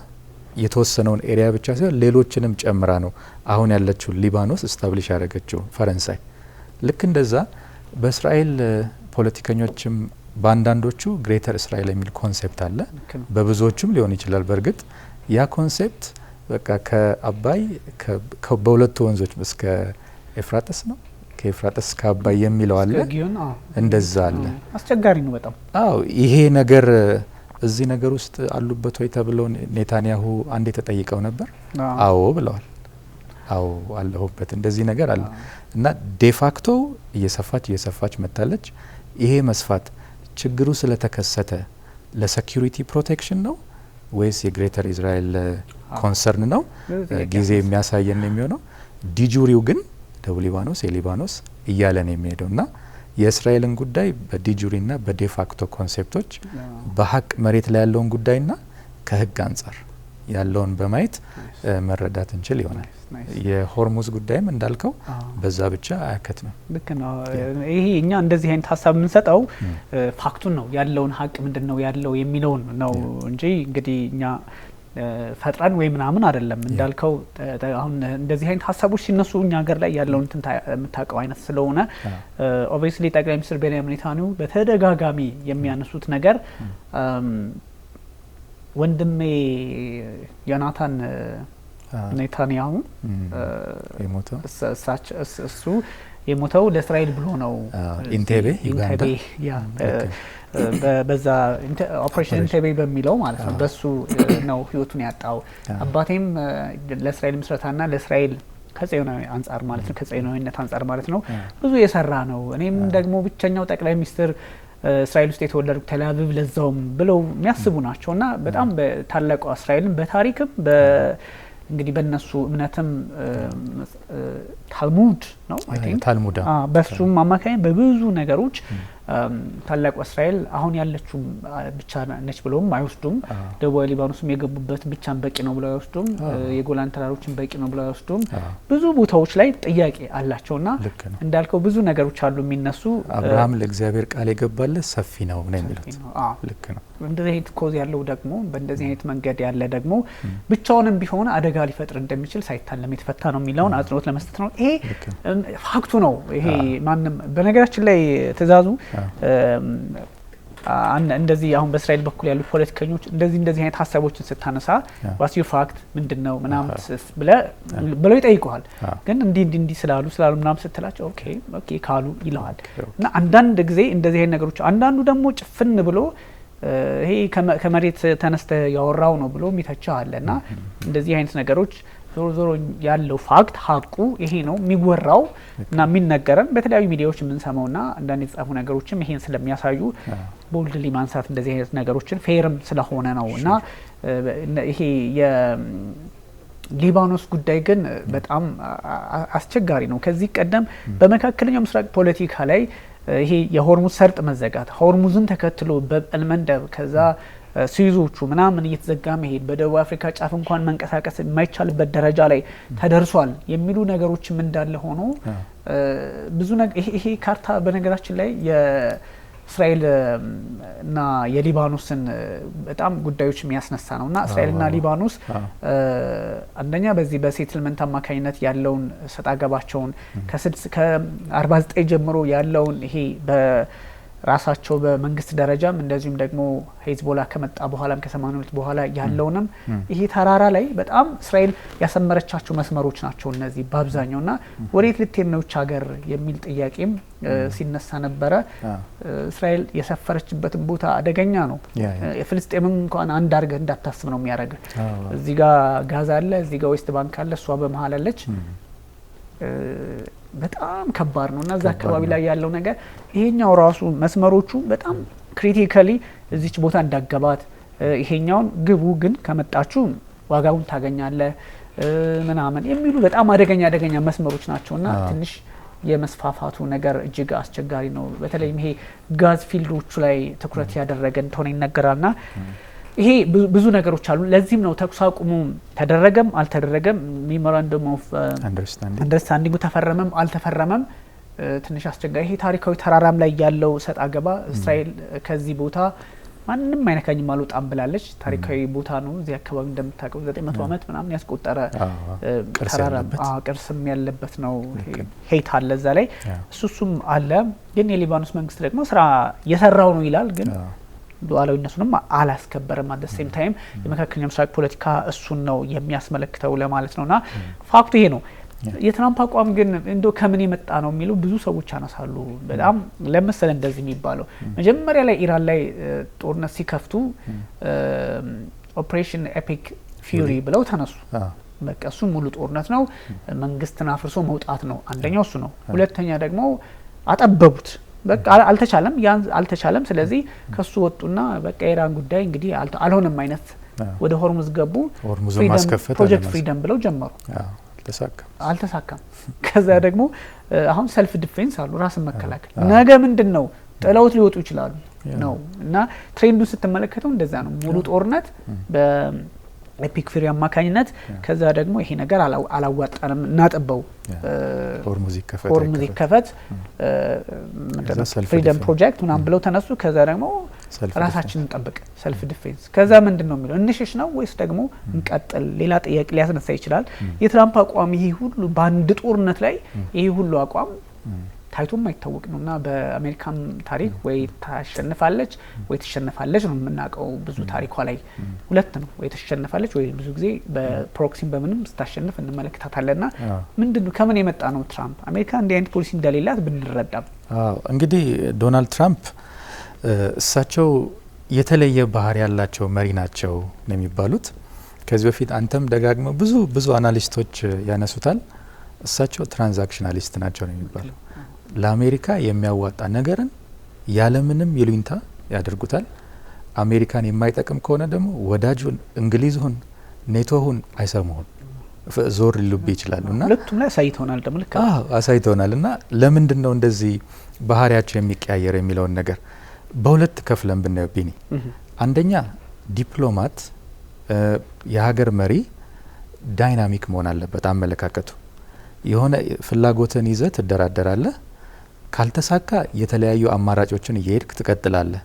የተወሰነውን ኤሪያ ብቻ ሳይሆን ሌሎችንም ጨምራ ነው አሁን ያለችው ሊባኖስ ስታብሊሽ ያደረገችው ፈረንሳይ። ልክ እንደዛ በእስራኤል ፖለቲከኞችም በአንዳንዶቹ ግሬተር እስራኤል የሚል ኮንሴፕት አለ። በብዙዎቹም ሊሆን ይችላል። በእርግጥ ያ ኮንሴፕት በቃ ከአባይ በሁለቱ ወንዞች እስከ ኤፍራጥስ ነው ከኤፍራጥስ ከአባይ የሚለው አለ። እንደዛ አለ። አስቸጋሪ ነው በጣም። ይሄ ነገር እዚህ ነገር ውስጥ አሉበት ወይ ተብለው ኔታንያሁ አንዴ ተጠይቀው ነበር። አዎ ብለዋል። አዎ አለሁበት እንደዚህ ነገር አለ እና ዴፋክቶ እየሰፋች መጣለች። ይሄ መስፋት ችግሩ ስለተከሰተ ለሴኩሪቲ ፕሮቴክሽን ነው ወይስ የግሬተር እስራኤል ኮንሰርን ነው? ጊዜ የሚያሳየን የሚሆነው። ዲጁሪው ግን ደቡብ ሊባኖስ የሊባኖስ እያለ ነው የሚሄደውና የእስራኤልን ጉዳይ በዲጁሪና በዴፋክቶ ኮንሴፕቶች በሀቅ መሬት ላይ ያለውን ጉዳይና ከህግ አንጻር ያለውን በማየት መረዳት እንችል ይሆናል። የሆርሙዝ ጉዳይም እንዳልከው በዛ ብቻ አያከትም። ልክ ነው። ይሄ እኛ እንደዚህ አይነት ሀሳብ የምንሰጠው ፋክቱን ነው ያለውን ሀቅ ምንድነው ያለው የሚለውን ነው እንጂ እንግዲህ እኛ ፈጥረን ወይ ምናምን አይደለም። እንዳልከው አሁን እንደዚህ አይነት ሀሳቦች ሲነሱ እኛ ሀገር ላይ ያለውን የምታውቀው አይነት ስለሆነ ኦብቪየስሊ ጠቅላይ ሚኒስትር ቤንያሚን ኔታንያሁ በተደጋጋሚ የሚያነሱት ነገር ወንድሜ ዮናታን ኔታንያሁ እሱ የሞተው ለእስራኤል ብሎ ነው። ኢንቴቤ ዩጋንዳ በዛ ኦፕሬሽን ኢንቴቤ በሚለው ማለት ነው። በሱ ነው ህይወቱን ያጣው። አባቴም ለእስራኤል ምስረታና ለእስራኤል ከጽዮናዊ አንጻር ማለት ነው ከጽዮናዊነት አንጻር ማለት ነው ብዙ የሰራ ነው። እኔም ደግሞ ብቸኛው ጠቅላይ ሚኒስትር እስራኤል ውስጥ የተወለዱ ቴልአቪቭ ለዛውም ብለው የሚያስቡ ናቸውና በጣም በታላቁ እስራኤልን በታሪክም እንግዲህ በእነሱ እምነትም ታልሙድ ነው አይ ቲንክ ታልሙድ በሱም አማካኝ በብዙ ነገሮች ታላቁ እስራኤል አሁን ያለችው ብቻ ነች ብለውም አይወስዱም። ደቡብ ሊባኖስም የገቡበት ብቻን በቂ ነው ብለው አይወስዱም። የጎላን ተራሮችን በቂ ነው ብለው አይወስዱም። ብዙ ቦታዎች ላይ ጥያቄ አላቸውና እንዳልከው ብዙ ነገሮች አሉ የሚነሱ። አብርሃም ለእግዚአብሔር ቃል የገባለት ሰፊ ነው ነው የሚሉት። ልክ ነው። እንደዚህ አይነት ኮዝ ያለው ደግሞ በእንደዚህ አይነት መንገድ ያለ ደግሞ ብቻውንም ቢሆን አደጋ ሊፈጥር እንደሚችል ሳይታለም የተፈታ ነው የሚለውን አጽንኦት ለመስጠት ነው። ይሄ ፋክቱ ነው። ይሄ ማንም በነገራችን ላይ ትእዛዙ እንደዚህ አሁን በእስራኤል በኩል ያሉ ፖለቲከኞች እንደዚህ አይነት ሀሳቦችን ስታነሳ ዋስ ዩ ፋክት ምንድነው ምናምን ብለው ይጠይቁሃል። ግን እንዲህ ስላሉ ምናምን ስትላቸው ኦኬ ካሉ ይለዋል። እና አንዳንድ ጊዜ እንደዚህ አይነት ነገሮች አንዳንዱ ደግሞ ጭፍን ብሎ ይሄ ከመሬት ተነስተ ያወራው ነው ብሎ የሚተቻ አለና እንደዚህ አይነት ነገሮች ዞሮ ያለው ፋክት ሀቁ ይሄ ነው የሚወራው እና የሚነገረን በተለያዩ ሚዲያዎች የምንሰማውና አንዳንድ የተጻፉ ነገሮችም ይሄን ስለሚያሳዩ ቦልድሊ ማንሳት እንደዚህ አይነት ነገሮችን ፌርም ስለሆነ ነው። እና ይሄ የሊባኖስ ጉዳይ ግን በጣም አስቸጋሪ ነው። ከዚህ ቀደም በመካከለኛው ምስራቅ ፖለቲካ ላይ ይሄ የሆርሙዝ ሰርጥ መዘጋት ሆርሙዝን ተከትሎ በአልመንደብ ከዛ ስዊዞቹ ምናምን እየተዘጋ መሄድ በደቡብ አፍሪካ ጫፍ እንኳን መንቀሳቀስ የማይቻልበት ደረጃ ላይ ተደርሷል የሚሉ ነገሮችም እንዳለ ሆኖ ብዙ ይሄ ካርታ በነገራችን ላይ የእስራኤል እና የሊባኖስን በጣም ጉዳዮች የሚያስነሳ ነውና እስራኤልና ሊባኖስ አንደኛ በዚህ በሴትልመንት አማካኝነት ያለውን ሰጣገባቸውን ከ49 ጀምሮ ያለውን ይሄ ራሳቸው በመንግስት ደረጃም እንደዚሁም ደግሞ ሄዝቦላ ከመጣ በኋላም ከ82 በኋላ ያለውንም ይሄ ተራራ ላይ በጣም እስራኤል ያሰመረቻቸው መስመሮች ናቸው እነዚህ በአብዛኛውና ወዴት ልትሄድ ነው ሀገር የሚል ጥያቄም ሲነሳ ነበረ። እስራኤል የሰፈረችበትን ቦታ አደገኛ ነው። የፍልስጤምን እንኳን አንድ አድርገህ እንዳታስብ ነው የሚያደርግ። እዚህ ጋር ጋዛ አለ፣ እዚህ ጋር ዌስት ባንክ አለ፣ እሷ በመሀል አለች። በጣም ከባድ ነው እና እዛ አካባቢ ላይ ያለው ነገር ይሄኛው ራሱ መስመሮቹ በጣም ክሪቲካሊ እዚች ቦታ እንዳገባት ይሄኛውን ግቡ ግን ከመጣችሁ ዋጋውን ታገኛለ ምናምን የሚሉ በጣም አደገኛ መስመሮች ናቸውና ትንሽ የመስፋፋቱ ነገር እጅግ አስቸጋሪ ነው። በተለይም ይሄ ጋዝ ፊልዶቹ ላይ ትኩረት ያደረገ እንደሆነ ይነገራልና ይሄ ብዙ ነገሮች አሉ። ለዚህም ነው ተኩስ አቁሙ ተደረገም አልተደረገም ሜሞራንደም ኦፍ አንደርስታንዲንግ ተፈረመም አልተፈረመም ትንሽ አስቸጋሪ። ይሄ ታሪካዊ ተራራም ላይ ያለው ሰጣ ገባ እስራኤል ከዚህ ቦታ ማንንም አይነካኝም አልወጣም ብላለች። ታሪካዊ ቦታ ነው። እዚህ አካባቢ እንደምታውቀው 900 ዓመት ምናምን ያስቆጠረ ተራራ ቅርስም ያለበት ነው። ሄት አለ እዛ ላይ እሱም አለ። ግን የሊባኖስ መንግስት ደግሞ ስራ የሰራው ነው ይላል ግን ሉዓላዊነቱንም አላስከበረም። አት ዘ ሴም ታይም የመካከለኛው ምስራቅ ፖለቲካ እሱን ነው የሚያስመለክተው ለማለት ነውና ፋክቱ ይሄ ነው። የትራምፕ አቋም ግን እንደው ከምን የመጣ ነው የሚሉ ብዙ ሰዎች ያነሳሉ። በጣም ለምሳሌ እንደዚህ የሚባለው መጀመሪያ ላይ ኢራን ላይ ጦርነት ሲከፍቱ ኦፕሬሽን ኤፒክ ፊውሪ ብለው ተነሱ። በቃ እሱ ሙሉ ጦርነት ነው፣ መንግስትን አፍርሶ መውጣት ነው። አንደኛው እሱ ነው። ሁለተኛ ደግሞ አጠበቡት። በቃ አልተቻለም። ስለዚህ ከሱ ወጡና በቃ የኢራን ጉዳይ እንግዲህ አልሆነም አይነት ወደ ሆርሙዝ ገቡ። ፕሮጀክት ፍሪደም ብለው ጀመሩ። አልተሳካም። ከዛ ደግሞ አሁን ሰልፍ ዲፌንስ አሉ፣ ራስን መከላከል። ነገ ምንድን ነው ጥለውት ሊወጡ ይችላሉ ነው እና ትሬንዱ ስትመለከተው እንደዛ ነው። ሙሉ ጦርነት በኤፒክ ፊውሪ አማካኝነት፣ ከዛ ደግሞ ይሄ ነገር አላዋጣንም እናጥበው፣ ሆርሙዝ ይከፈት፣ ፍሪደም ፕሮጀክት ምናምን ብለው ተነሱ። ከዛ ደግሞ ራሳችንን እንጠብቅ፣ ሰልፍ ዲፌንስ። ከዛ ምንድን ነው የሚለው እንሽሽ ነው ወይስ ደግሞ እንቀጥል? ሌላ ጥያቄ ሊያስነሳ ይችላል። የትራምፕ አቋም ይሄ ሁሉ በአንድ ጦርነት ላይ ይሄ ሁሉ አቋም ታይቶም አይታወቅ ነው እና በአሜሪካን ታሪክ ወይ ታሸንፋለች ወይ ትሸነፋለች ነው የምናውቀው። ብዙ ታሪኳ ላይ ሁለት ነው፣ ወይ ትሸነፋለች ወይ ብዙ ጊዜ በፕሮክሲም በምንም ስታሸንፍ እንመለከታታለን። ና ምንድነው ከምን የመጣ ነው ትራምፕ አሜሪካ እንዲህ አይነት ፖሊሲ እንደሌላት ብንረዳም? እንግዲህ ዶናልድ ትራምፕ እሳቸው የተለየ ባህሪ ያላቸው መሪ ናቸው ነው የሚባሉት። ከዚህ በፊት አንተም ደጋግመው ብዙ አናሊስቶች ያነሱታል። እሳቸው ትራንዛክሽናሊስት ናቸው ነው የሚባለው። ለአሜሪካ የሚያዋጣ ነገርን ያለምንም ይሉኝታ ያደርጉታል። አሜሪካን የማይጠቅም ከሆነ ደግሞ ወዳጁን እንግሊዝሁን ኔቶሁን አይሰሙሁን ዞር ሊሉብ ይችላሉ። እና ሁለቱም ላይ አሳይተውናል ደግሞ ልክ አሳይተውናል። እና ለምንድን ነው እንደዚህ ባህሪያቸው የሚቀያየር የሚለውን ነገር በሁለት ከፍለን ብናየው ቢኒ፣ አንደኛ ዲፕሎማት የሀገር መሪ ዳይናሚክ መሆን አለበት አመለካከቱ። የሆነ ፍላጎትን ይዘህ ትደራደራለህ። ካልተሳካ የተለያዩ አማራጮችን እየሄድክ ትቀጥላለህ።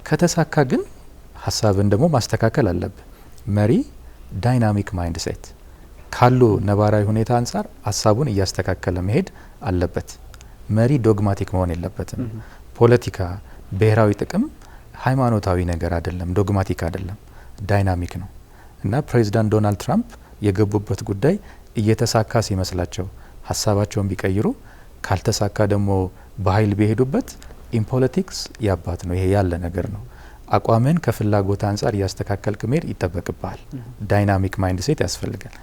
ከተሳካ ግን ሀሳብን ደግሞ ማስተካከል አለብህ። መሪ ዳይናሚክ ማይንድ ሴት ካሉ ነባራዊ ሁኔታ አንጻር ሀሳቡን እያስተካከለ መሄድ አለበት። መሪ ዶግማቲክ መሆን የለበትም። ፖለቲካ፣ ብሔራዊ ጥቅም ሃይማኖታዊ ነገር አይደለም፣ ዶግማቲክ አይደለም፣ ዳይናሚክ ነው። እና ፕሬዚዳንት ዶናልድ ትራምፕ የገቡበት ጉዳይ እየተሳካ ሲመስላቸው ሀሳባቸውን ቢቀይሩ፣ ካልተሳካ ደግሞ በኃይል ቢሄዱበት ኢንፖለቲክስ ያባት ነው። ይሄ ያለ ነገር ነው። አቋምን ከፍላጎት አንጻር እያስተካከልክ መሄድ ይጠበቅብሃል። ዳይናሚክ ማይንድ ሴት ያስፈልጋል።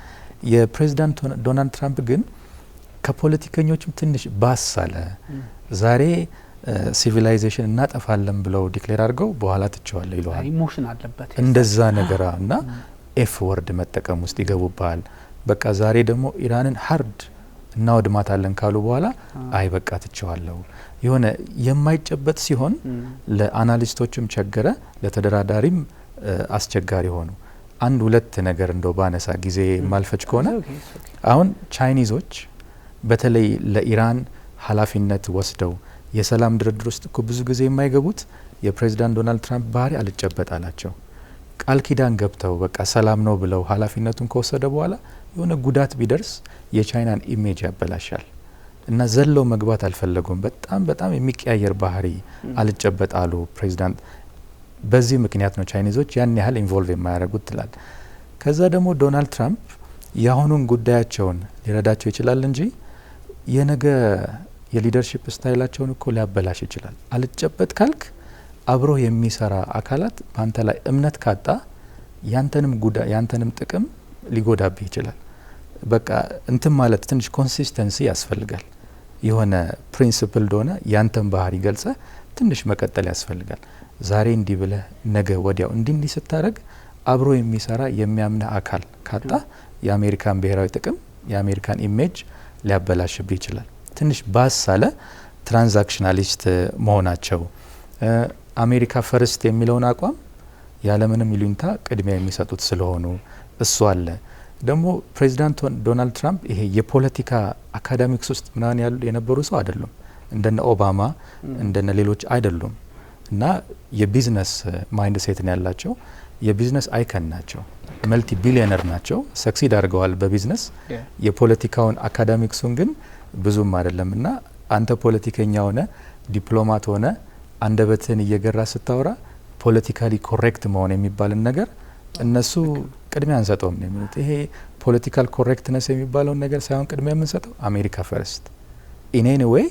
የፕሬዚዳንት ዶናልድ ትራምፕ ግን ከፖለቲከኞችም ትንሽ ባስ አለ። ዛሬ ሲቪላይዜሽን እናጠፋለን ብለው ዲክሌር አድርገው በኋላ ትቸዋለሁ ይለዋል። ኢሞሽን አለበት እንደዛ ነገር እና ኤፍ ወርድ መጠቀም ውስጥ ይገቡብሃል። በቃ ዛሬ ደግሞ ኢራንን ሀርድ እናወድማታለን ካሉ በኋላ አይ በቃ ትቸዋለሁ። የሆነ የማይጨበጥ ሲሆን ለአናሊስቶችም ቸገረ፣ ለተደራዳሪም አስቸጋሪ ሆኑ። አንድ ሁለት ነገር እንደው ባነሳ ጊዜ ማልፈጅ ከሆነ አሁን ቻይኒዞች በተለይ ለኢራን ኃላፊነት ወስደው የሰላም ድርድር ውስጥ እኮ ብዙ ጊዜ የማይገቡት የፕሬዚዳንት ዶናልድ ትራምፕ ባህሪ አልጨበጥ አላቸው። ቃል ኪዳን ገብተው በቃ ሰላም ነው ብለው ኃላፊነቱን ከወሰደ በኋላ የሆነ ጉዳት ቢደርስ የቻይናን ኢሜጅ ያበላሻል እና ዘለው መግባት አልፈለጉም። በጣም የሚቀያየር ባህሪ አልጨበጥ አሉ ፕሬዚዳንት። በዚህ ምክንያት ነው ቻይኒዞች ያን ያህል ኢንቮልቭ የማያደርጉት ትላል። ከዛ ደግሞ ዶናልድ ትራምፕ የአሁኑን ጉዳያቸውን ሊረዳቸው ይችላል እንጂ የነገ የሊደርሺፕ ስታይላቸውን እኮ ሊያበላሽ ይችላል። አልጨበጥ ካልክ አብሮ የሚሰራ አካላት በአንተ ላይ እምነት ካጣ ያንተንም ጥቅም ሊጎዳብህ ይችላል። በቃ እንትን ማለት ትንሽ ኮንሲስተንሲ ያስፈልጋል። የሆነ ፕሪንሲፕል እንደሆነ ያንተን ባህሪ ገልጸ ትንሽ መቀጠል ያስፈልጋል። ዛሬ እንዲህ ብለህ ነገ ወዲያው እንዲህ ስታደርግ አብሮ የሚሰራ የሚያምንህ አካል ካጣ የአሜሪካን ብሔራዊ ጥቅም የአሜሪካን ኢሜጅ ሊያበላሽብህ ይችላል። ትንሽ ባስ አለ ትራንዛክሽናሊስት መሆናቸው። አሜሪካ ፈርስት የሚለውን አቋም ያለምንም ይሉኝታ ቅድሚያ የሚሰጡት ስለሆኑ እሱ አለ። ደግሞ ፕሬዚዳንት ዶናልድ ትራምፕ ይሄ የፖለቲካ አካዳሚክስ ውስጥ ምናምን ያሉ የነበሩ ሰው አይደሉም። እንደነ ኦባማ እንደነ ሌሎች አይደሉም። እና የቢዝነስ ማይንድ ሴት ነው ያላቸው። የቢዝነስ አይከን ናቸው። መልቲ ቢሊዮነር ናቸው። ሰክሲድ አድርገዋል በቢዝነስ። የፖለቲካውን አካዳሚክሱን ግን ብዙም አይደለም። እና አንተ ፖለቲከኛ ሆነ ዲፕሎማት ሆነ አንደበትህን እየገራ ስታወራ ፖለቲካሊ ኮሬክት መሆን የሚባልን ነገር እነሱ ቅድሚያ አንሰጠውም ነው የሚሉት። ይሄ ፖለቲካል ኮሬክትነስ የሚባለውን ነገር ሳይሆን ቅድሚያ የምንሰጠው አሜሪካ ፈርስት ኢን ኤኒ ዌይ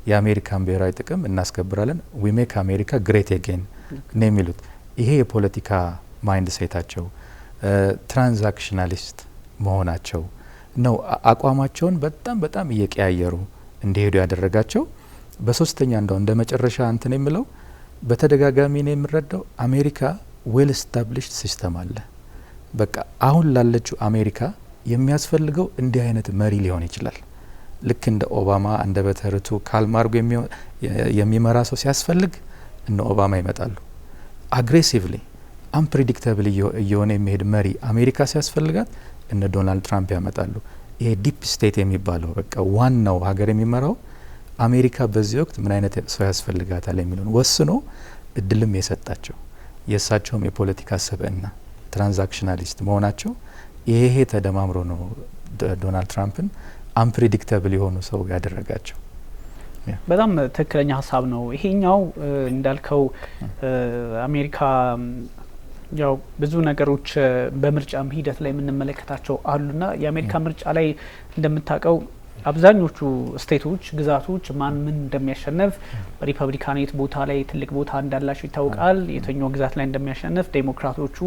የአሜሪካን ብሔራዊ ጥቅም እናስከብራለን ዊ ሜክ አሜሪካ ግሬት አጌን ነው የሚሉት። ይሄ የፖለቲካ ማይንድ ሴታቸው ትራንዛክሽናሊስት መሆናቸው ነው አቋማቸውን በጣም እየቀያየሩ እንዲሄዱ ያደረጋቸው። በሶስተኛ እንደው እንደ መጨረሻ እንትን የምለው በተደጋጋሚ ነው የምረዳው አሜሪካ ዌል ስታብሊሽድ ሲስተም አለ። በቃ አሁን ላለችው አሜሪካ የሚያስፈልገው እንዲህ አይነት መሪ ሊሆን ይችላል። ልክ እንደ ኦባማ እንደ በተርቱ ካልማርጎ የሚመራ ሰው ሲያስፈልግ እነ ኦባማ ይመጣሉ። አግሬሲቭሊ አንፕሬዲክታብል እየሆነ የሚሄድ መሪ አሜሪካ ሲያስፈልጋት እነ ዶናልድ ትራምፕ ያመጣሉ። ይሄ ዲፕ ስቴት የሚባለው በቃ ዋናው ሀገር የሚመራው አሜሪካ በዚህ ወቅት ምን አይነት ሰው ያስፈልጋታል የሚለውን ወስኖ እድልም የሰጣቸው የእሳቸውም የፖለቲካ ሰብዕና ትራንዛክሽናሊስት መሆናቸው ይሄ ተደማምሮ ነው ዶናልድ ትራምፕን አንፕሬዲክታብል የሆኑ ሰው ያደረጋቸው። በጣም ትክክለኛ ሀሳብ ነው ይሄኛው። እንዳልከው አሜሪካ ያው ብዙ ነገሮች በምርጫም ሂደት ላይ የምንመለከታቸው አሉና የአሜሪካ ምርጫ ላይ እንደምታውቀው አብዛኞቹ ስቴቶች ግዛቶች ማን ምን እንደሚያሸንፍ ሪፐብሊካን የት ቦታ ላይ ትልቅ ቦታ እንዳላቸው ይታወቃል። የትኛው ግዛት ላይ እንደሚያሸንፍ ዴሞክራቶቹ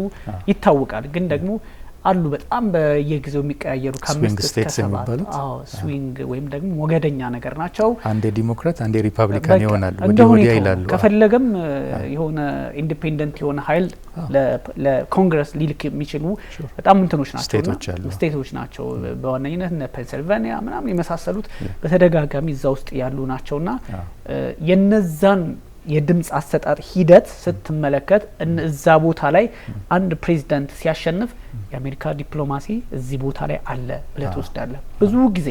ይታወቃል። ግን ደግሞ አሉ በጣም በየጊዜው የሚቀያየሩ ከአምስት እስከ ሰባት ስዊንግ ወይም ደግሞ ሞገደኛ ነገር ናቸው። አንዴ ዲሞክራት አንዴ ሪፐብሊካን ይሆናሉ ወዲያ ይላሉ። ከፈለገም የሆነ ኢንዲፔንደንት የሆነ ኃይል ለኮንግረስ ሊልክ የሚችሉ በጣም እንትኖች ናቸው ስቴቶች ናቸው። በዋነኝነት እነ ፔንሲልቫኒያ ምናምን የመሳሰሉት በተደጋጋሚ እዛ ውስጥ ያሉ ናቸውና የነዛን የድምጽ አሰጣጥ ሂደት ስትመለከት እዛ ቦታ ላይ አንድ ፕሬዚዳንት ሲያሸንፍ የአሜሪካ ዲፕሎማሲ እዚህ ቦታ ላይ አለ ብለህ ትወስዳለህ። ብዙ ጊዜ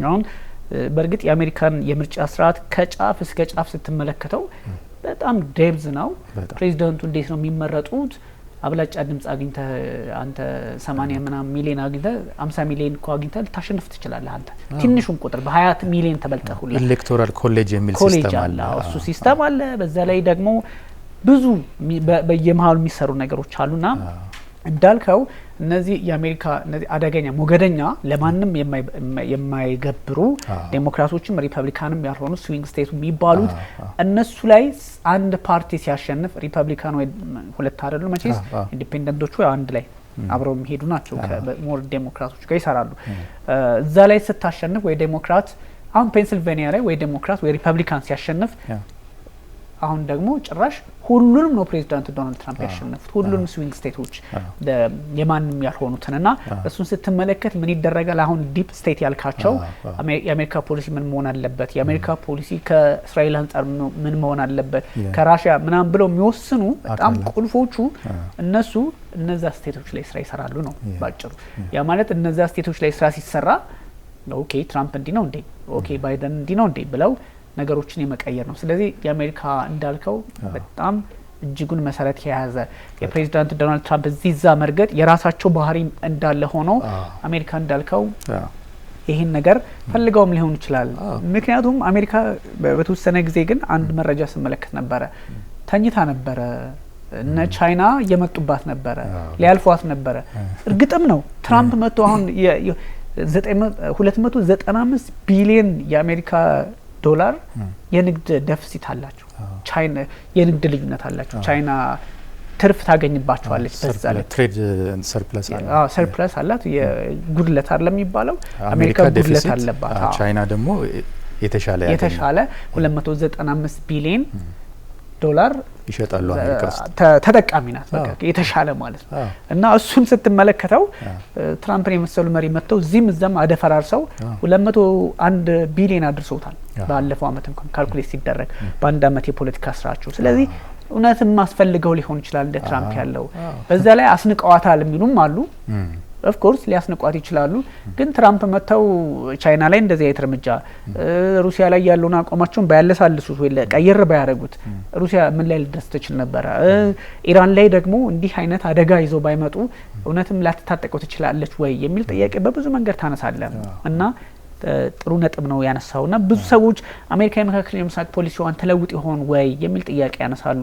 አሁን በእርግጥ የአሜሪካን የምርጫ ስርዓት ከጫፍ እስከ ጫፍ ስትመለከተው በጣም ዴብዝ ነው። ፕሬዚዳንቱ እንዴት ነው የሚመረጡት? አብላጫ ድምጽ አግኝተ አንተ 80 ምናምን ሚሊዮን አግኝተ 50 ሚሊዮን እኮ አግኝተ ልታሸንፍ ትችላለህ። አንተ ትንሹን ቁጥር በ20 ሚሊዮን ተበልጠህ ሁሉ ኤሌክቶራል ኮሌጅ የሚል ሲስተም አለ። እሱ ሲስተም አለ። በዛ ላይ ደግሞ ብዙ በየመሃሉ የሚሰሩ ነገሮች አሉና እንዳልከው እነዚህ የአሜሪካ እነዚህ አደገኛ ሞገደኛ ለማንም የማይገብሩ ዴሞክራቶችም ሪፐብሊካንም ያልሆኑ ስዊንግ ስቴት የሚባሉት እነሱ ላይ አንድ ፓርቲ ሲያሸንፍ ሪፐብሊካን ወይ ሁለት አይደሉም መቼስ ኢንዲፔንደንቶቹ አንድ ላይ አብረው የሚሄዱ ናቸው ከሞር ዴሞክራቶች ጋር ይሰራሉ። እዛ ላይ ስታሸንፍ ወይ ዴሞክራት አሁን ፔንሲልቫኒያ ላይ ወይ ዴሞክራት ወይ ሪፐብሊካን ሲያሸንፍ አሁን ደግሞ ጭራሽ ሁሉንም ነው ፕሬዚዳንት ዶናልድ ትራምፕ ያሸነፉት ሁሉንም ስዊንግ ስቴቶች የማንም ያልሆኑትንና እሱን ስትመለከት ምን ይደረጋል? አሁን ዲፕ ስቴት ያልካቸው የአሜሪካ ፖሊሲ ምን መሆን አለበት፣ የአሜሪካ ፖሊሲ ከእስራኤል አንጻር ምን መሆን አለበት፣ ከራሽያ ምናምን ብለው የሚወስኑ በጣም ቁልፎቹ እነሱ እነዛ ስቴቶች ላይ ስራ ይሰራሉ ነው ባጭሩ። ያ ማለት እነዛ ስቴቶች ላይ ስራ ሲሰራ ኦኬ ትራምፕ እንዲ ነው እንዴ፣ ኦኬ ባይደን እንዲ ነው እንዴ ብለው ነገሮችን የመቀየር ነው። ስለዚህ የአሜሪካ እንዳልከው በጣም እጅጉን መሰረት የያዘ የፕሬዚዳንት ዶናልድ ትራምፕ እዚህዛ መርገጥ የራሳቸው ባህሪ እንዳለ ሆኖ አሜሪካ እንዳልከው ይህን ነገር ፈልገውም ሊሆን ይችላል። ምክንያቱም አሜሪካ በተወሰነ ጊዜ ግን አንድ መረጃ ስመለከት ነበረ ተኝታ ነበረ። እነ ቻይና እየመጡባት ነበረ፣ ሊያልፏት ነበረ። እርግጥም ነው ትራምፕ መጥቶ አሁን 295 ቢሊዮን የአሜሪካ ዶላር የንግድ ደፍሲት አላቸው። ቻይና የንግድ ልዩነት አላቸው። ቻይና ትርፍ ታገኝባቸዋለች በዛ ላይ ትሬድ ሰርፕለስ አለ። ሰርፕለስ አላት። የጉድለት አይደለም የሚባለው አሜሪካ ጉድለት አለባት። ቻይና ደግሞ የተሻለ 295 ቢሊዮን ዶላር ይሸጣሉ አሜሪካ ውስጥ ተጠቃሚ ናት። በቃ የተሻለ ማለት ነው። እና እሱን ስትመለከተው ትራምፕን የመሰሉ መሪ መጥተው እዚህም እዛም አደፈራርሰው 201 ቢሊዮን አድርሰውታል ባለፈው አመት እንኳን ካልኩሌት ሲደረግ በአንድ አመት የፖለቲካ ስራቸው። ስለዚህ እውነትም ማስፈልገው ሊሆን ይችላል እንደ ትራምፕ ያለው። በዛ ላይ አስንቀዋታል የሚሉም አሉ። ኦፍ ኮርስ ሊያስንቋት ይችላሉ። ግን ትራምፕ መተው ቻይና ላይ እንደዚህ አይነት እርምጃ ሩሲያ ላይ ያለውን አቋማቸውን ባያለሳልሱት ወይ ለቀየር ባያረጉት ሩሲያ ምን ላይ ልደርስ ትችል ነበር? ኢራን ላይ ደግሞ እንዲህ አይነት አደጋ ይዘው ባይመጡ እውነትም ላትታጠቀው ትችላለች ወይ የሚል ጥያቄ በብዙ መንገድ ታነሳለ እና ጥሩ ነጥብ ነው ያነሳውና ብዙ ሰዎች አሜሪካ የመካከለኛው ምስራቅ ፖሊሲዋን ተለውጥ ይሆን ወይ የሚል ጥያቄ ያነሳሉ።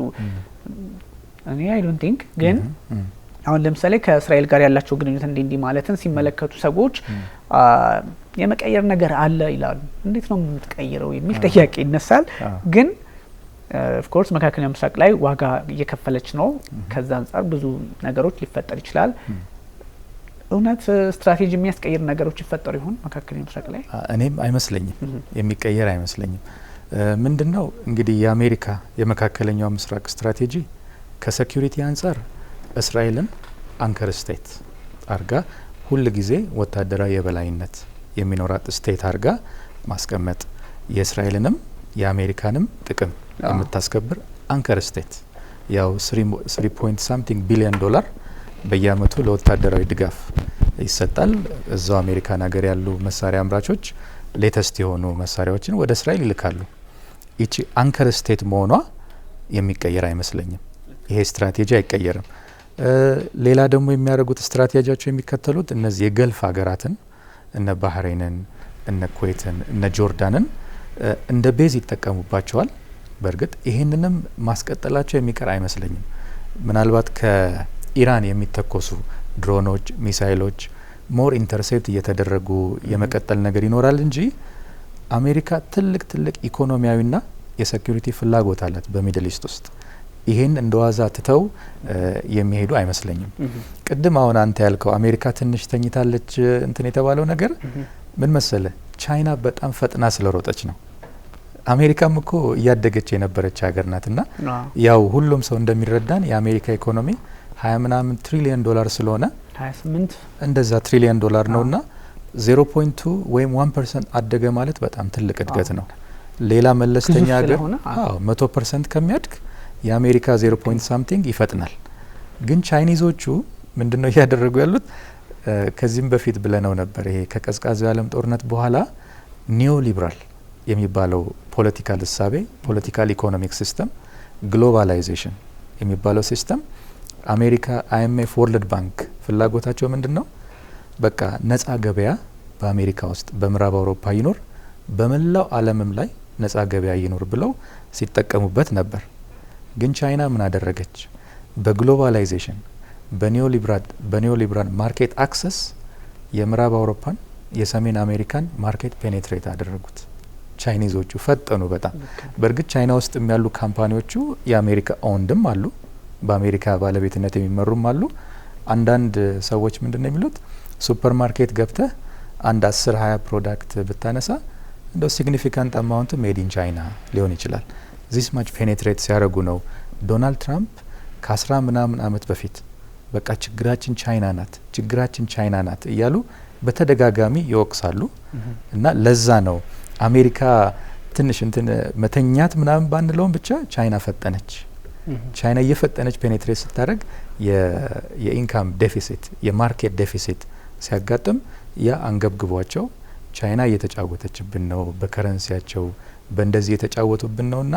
እኔ አይ ዶንት ቲንክ ግን አሁን ለምሳሌ ከእስራኤል ጋር ያላቸው ግንኙነት እንዲህ ማለትን ሲመለከቱ ሰዎች የመቀየር ነገር አለ ይላሉ። እንዴት ነው የምትቀይረው የሚል ጥያቄ ይነሳል። ግን ኦፍ ኮርስ መካከለኛው ምስራቅ ላይ ዋጋ እየከፈለች ነው። ከዛ አንፃር ብዙ ነገሮች ሊፈጠር ይችላል። እውነት ስትራቴጂ የሚያስቀይር ነገሮች ይፈጠሩ ይሆን መካከለኛው ምስራቅ ላይ? እኔም አይመስለኝም፣ የሚቀየር አይመስለኝም። ምንድነው እንግዲህ የአሜሪካ የመካከለኛው ምስራቅ ስትራቴጂ ከሴኩሪቲ አንፃር እስራኤልን አንከር ስቴት አርጋ ሁል ጊዜ ወታደራዊ የበላይነት የሚኖራት ስቴት አርጋ ማስቀመጥ፣ የእስራኤልንም የአሜሪካንም ጥቅም የምታስከብር አንከር ስቴት ያው 3 ቢሊዮን ዶላር በየአመቱ ለወታደራዊ ድጋፍ ይሰጣል። እዛው አሜሪካን ሀገር ያሉ መሳሪያ አምራቾች ሌተስት የሆኑ መሳሪያዎችን ወደ እስራኤል ይልካሉ። ይቺ አንከር ስቴት መሆኗ የሚቀየር አይመስለኝም። ይሄ ስትራቴጂ አይቀየርም። ሌላ ደግሞ የሚያደርጉት ስትራቴጂያቸው የሚከተሉት እነዚህ የገልፍ ሀገራትን እነ ባህሬንን፣ እነ ኩዌትን፣ እነ ጆርዳንን እንደ ቤዝ ይጠቀሙባቸዋል። በእርግጥ ይሄንንም ማስቀጠላቸው የሚቀር አይመስለኝም። ምናልባት ከኢራን የሚተኮሱ ድሮኖች፣ ሚሳይሎች ሞር ኢንተርሴፕት እየተደረጉ የመቀጠል ነገር ይኖራል እንጂ አሜሪካ ትልቅ ኢኮኖሚያዊና የሴኩሪቲ ፍላጎት አላት በሚድል ኢስት ውስጥ። ይሄን እንደዋዛ ትተው የሚሄዱ አይመስለኝም። ቅድም አሁን አንተ ያልከው አሜሪካ ትንሽ ተኝታለች እንትን የተባለው ነገር ምን መሰለ፣ ቻይና በጣም ፈጥና ስለሮጠች ነው። አሜሪካም እኮ እያደገች የነበረች ሀገር ናትና ያው ሁሉም ሰው እንደሚረዳን የአሜሪካ ኢኮኖሚ 20 ምናምን ትሪሊየን ዶላር ስለሆነ 28 እንደዛ ትሪሊየን ዶላር ነውና 0.2 ወይም 1% አደገ ማለት በጣም ትልቅ እድገት ነው። ሌላ መለስተኛ ሀገር 100% ከሚያድግ የአሜሪካ 0 something ይፈጥናል። ግን ቻይኒዞቹ ምንድነው እያደረጉ ያሉት? ከዚህም በፊት ብለነው ነበር፣ ይሄ ከቀዝቃዛው ዓለም ጦርነት በኋላ ኒዮ ሊበራል የሚባለው ፖለቲካል እሳቤ፣ ፖለቲካል ኢኮኖሚክ ሲስተም፣ ግሎባላይዜሽን የሚባለው ሲስተም አሜሪካ፣ አይኤምኤፍ፣ ወርልድ ባንክ ፍላጎታቸው ምንድነው? በቃ ነጻ ገበያ በአሜሪካ ውስጥ በምዕራብ አውሮፓ ይኖር፣ በመላው ዓለምም ላይ ነጻ ገበያ ይኖር ብለው ሲጠቀሙበት ነበር። ግን ቻይና ምን አደረገች? በግሎባላይዜሽን በኒዮሊበራል ማርኬት አክሰስ የምዕራብ አውሮፓን የሰሜን አሜሪካን ማርኬት ፔኔትሬት አደረጉት። ቻይኒዞቹ ፈጠኑ በጣም። በእርግጥ ቻይና ውስጥ ያሉ ካምፓኒዎቹ የአሜሪካ ኦንድም አሉ፣ በአሜሪካ ባለቤትነት የሚመሩም አሉ። አንዳንድ ሰዎች ምንድነው የሚሉት? ሱፐር ማርኬት ገብተህ አንድ 10-20 ፕሮዳክት ብታነሳ እንደው ሲግኒፊካንት አማውንት ሜድ ኢን ቻይና ሊሆን ይችላል። ዚስ ማች ፔኔትሬት ሲያደርጉ ነው ዶናልድ ትራምፕ ከ10 ምናምን አመት በፊት በቃ ችግራችን ቻይና ናት እያሉ በተደጋጋሚ ይወቅሳሉ። እና ለዛ ነው አሜሪካ ትንሽ እንትን መተኛት ምናምን ባንለውም ብቻ ቻይና ፈጠነች። ቻይና እየፈጠነች ፔኔትሬት ስታደርግ የኢንካም ዴፊሲት የማርኬት ዴፊሲት ሲያጋጥም ያ አንገብግቧቸው ቻይና እየተጫወተችብን ነው፣ በከረንሲያቸው በእንደዚህ የተጫወቱብን ነውና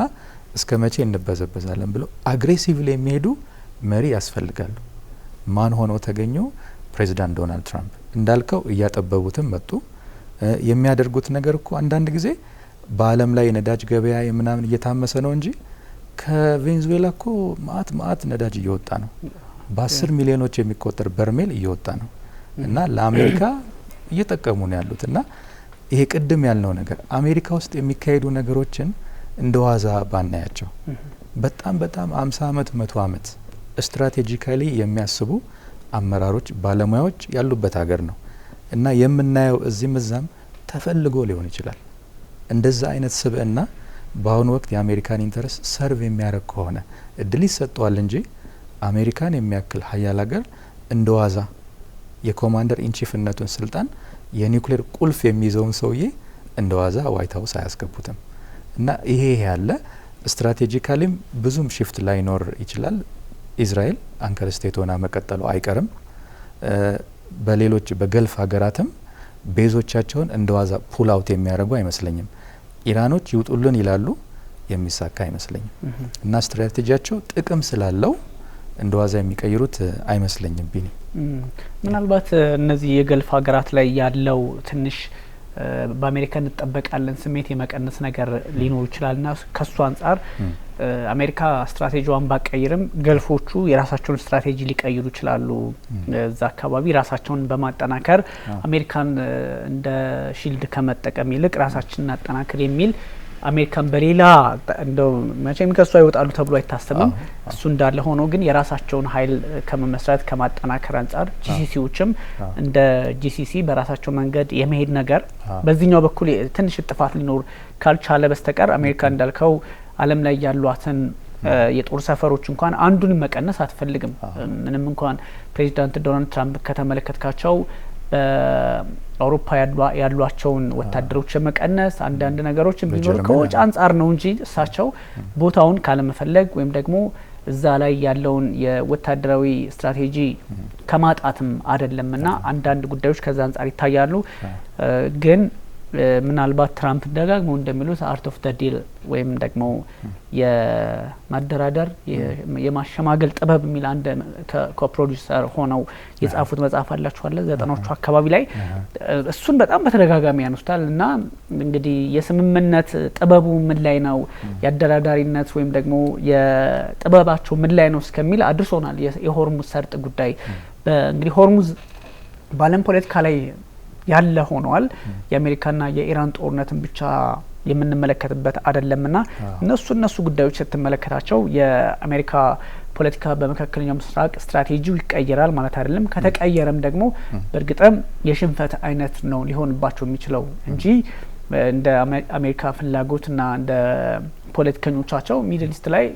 እስከ መቼ እንበዘበዛለን ብለው አግሬሲቭሊ የሚሄዱ መሪ ያስፈልጋሉ። ማን ሆነው ተገኙ? ፕሬዚዳንት ዶናልድ ትራምፕ። እንዳልከው እያጠበቡትም መጡ። የሚያደርጉት ነገር እኮ አንዳንድ ጊዜ በዓለም ላይ የነዳጅ ገበያ የምናምን እየታመሰ ነው እንጂ ከቬንዙዌላ እኮ ማአት ነዳጅ እየወጣ ነው። በ10 ሚሊዮኖች የሚቆጠር በርሜል እየወጣ ነው። እና ለአሜሪካ እየጠቀሙ ነው ያሉት። እና ይሄ ቅድም ያልነው ነገር አሜሪካ ውስጥ የሚካሄዱ ነገሮችን እንደ ዋዛ ባናያቸው በጣም 50 አመት 100 አመት ስትራቴጂካሊ የሚያስቡ አመራሮች፣ ባለሙያዎች ያሉበት ሀገር ነው። እና የምናየው እዚህም እዛም ተፈልጎ ሊሆን ይችላል። እንደዛ አይነት ስብዕና በአሁኑ ወቅት የአሜሪካን ኢንተረስት ሰርቭ የሚያደርግ ከሆነ እድል ይሰጠዋል እንጂ አሜሪካን የሚያክል ሀያል ሀገር እንደ ዋዛ የኮማንደር ኢንቺፍነቱን ስልጣን የኒውክሌር ቁልፍ የሚይዘውን ሰውዬ እንደ ዋዛ ዋይት ሀውስ አያስገቡትም። እና ይሄ ያለ ስትራቴጂካሊም ብዙም ሽፍት ላይኖር ይችላል። ኢዝራኤል አንከር ስቴት ሆና መቀጠሉ አይቀርም። በሌሎች በገልፍ ሀገራትም ቤዞቻቸውን እንደ ዋዛ ፑል አውት የሚያደርጉ አይመስለኝም። ኢራኖች ይውጡልን ይላሉ፣ የሚሳካ አይመስለኝም። እና ስትራቴጂያቸው ጥቅም ስላለው እንደ ዋዛ የሚቀይሩት አይመስለኝም። ቢኒ ምናልባት እነዚህ የገልፍ ሀገራት ላይ ያለው ትንሽ በአሜሪካ እንጠበቃለን ስሜት የመቀነስ ነገር ሊኖር ይችላልና ከሱ አንጻር አሜሪካ ስትራቴጂዋን ባቀይርም ገልፎቹ የራሳቸውን ስትራቴጂ ሊቀይሩ ይችላሉ። እዛ አካባቢ ራሳቸውን በማጠናከር አሜሪካን እንደ ሺልድ ከመጠቀም ይልቅ ራሳችንን እናጠናክር የሚል አሜሪካን በሌላ እንደው መቼም ከሷ ይወጣሉ ተብሎ አይታሰብም። እሱ እንዳለ ሆኖ ግን የራሳቸውን ኃይል ከመመስረት ከማጠናከር አንጻር ጂሲሲዎችም እንደ ጂሲሲ በራሳቸው መንገድ የመሄድ ነገር በዚህኛው በኩል ትንሽ ጥፋት ሊኖር ካልቻለ በስተቀር አሜሪካ እንዳልከው ዓለም ላይ ያሏትን የጦር ሰፈሮች እንኳን አንዱን መቀነስ አትፈልግም። ምንም እንኳን ፕሬዚዳንት ዶናልድ ትራምፕ ከተመለከትካቸው በአውሮፓ ያሏቸውን ወታደሮች መቀነስ አንዳንድ ነገሮች ቢኖር ከውጭ አንጻር ነው እንጂ እሳቸው ቦታውን ካለመፈለግ ወይም ደግሞ እዛ ላይ ያለውን የወታደራዊ ስትራቴጂ ከማጣትም አይደለምና አንዳንድ ጉዳዮች ከዛ አንጻር ይታያሉ። ግን ምናልባት ትራምፕ ደጋግመው እንደሚሉት አርት ኦፍ ዘ ዲል ወይም ደግሞ የማደራደር የማሸማገል ጥበብ የሚል አንድ ኮፕሮዲውሰር ሆነው የጻፉት መጽሐፍ አላችሁ አለ 90ዎቹ አካባቢ ላይ እሱን በጣም በተደጋጋሚ ያነሱታል። እና እንግዲህ የስምምነት ጥበቡ ምን ላይ ነው ያደራዳሪነት ወይም ደግሞ የጥበባቸው ምን ላይ ነው እስከሚል አድርሶናል። የሆርሙዝ ሰርጥ ጉዳይ እንግዲህ ሆርሙዝ በዓለም ፖለቲካ ላይ ያለ ሆኗል። የአሜሪካና የኢራን ጦርነትን ብቻ የምንመለከትበት አይደለምና እነሱ ጉዳዮች ስትመለከታቸው የአሜሪካ ፖለቲካ በመካከለኛው ምስራቅ ስትራቴጂው ይቀየራል ማለት አይደለም። ከተቀየረም ደግሞ በእርግጥም የሽንፈት አይነት ነው ሊሆንባቸው የሚችለው እንጂ እንደ አሜሪካ ፍላጎትና እንደ ፖለቲከኞቻቸው ሚድል ኢስት ላይ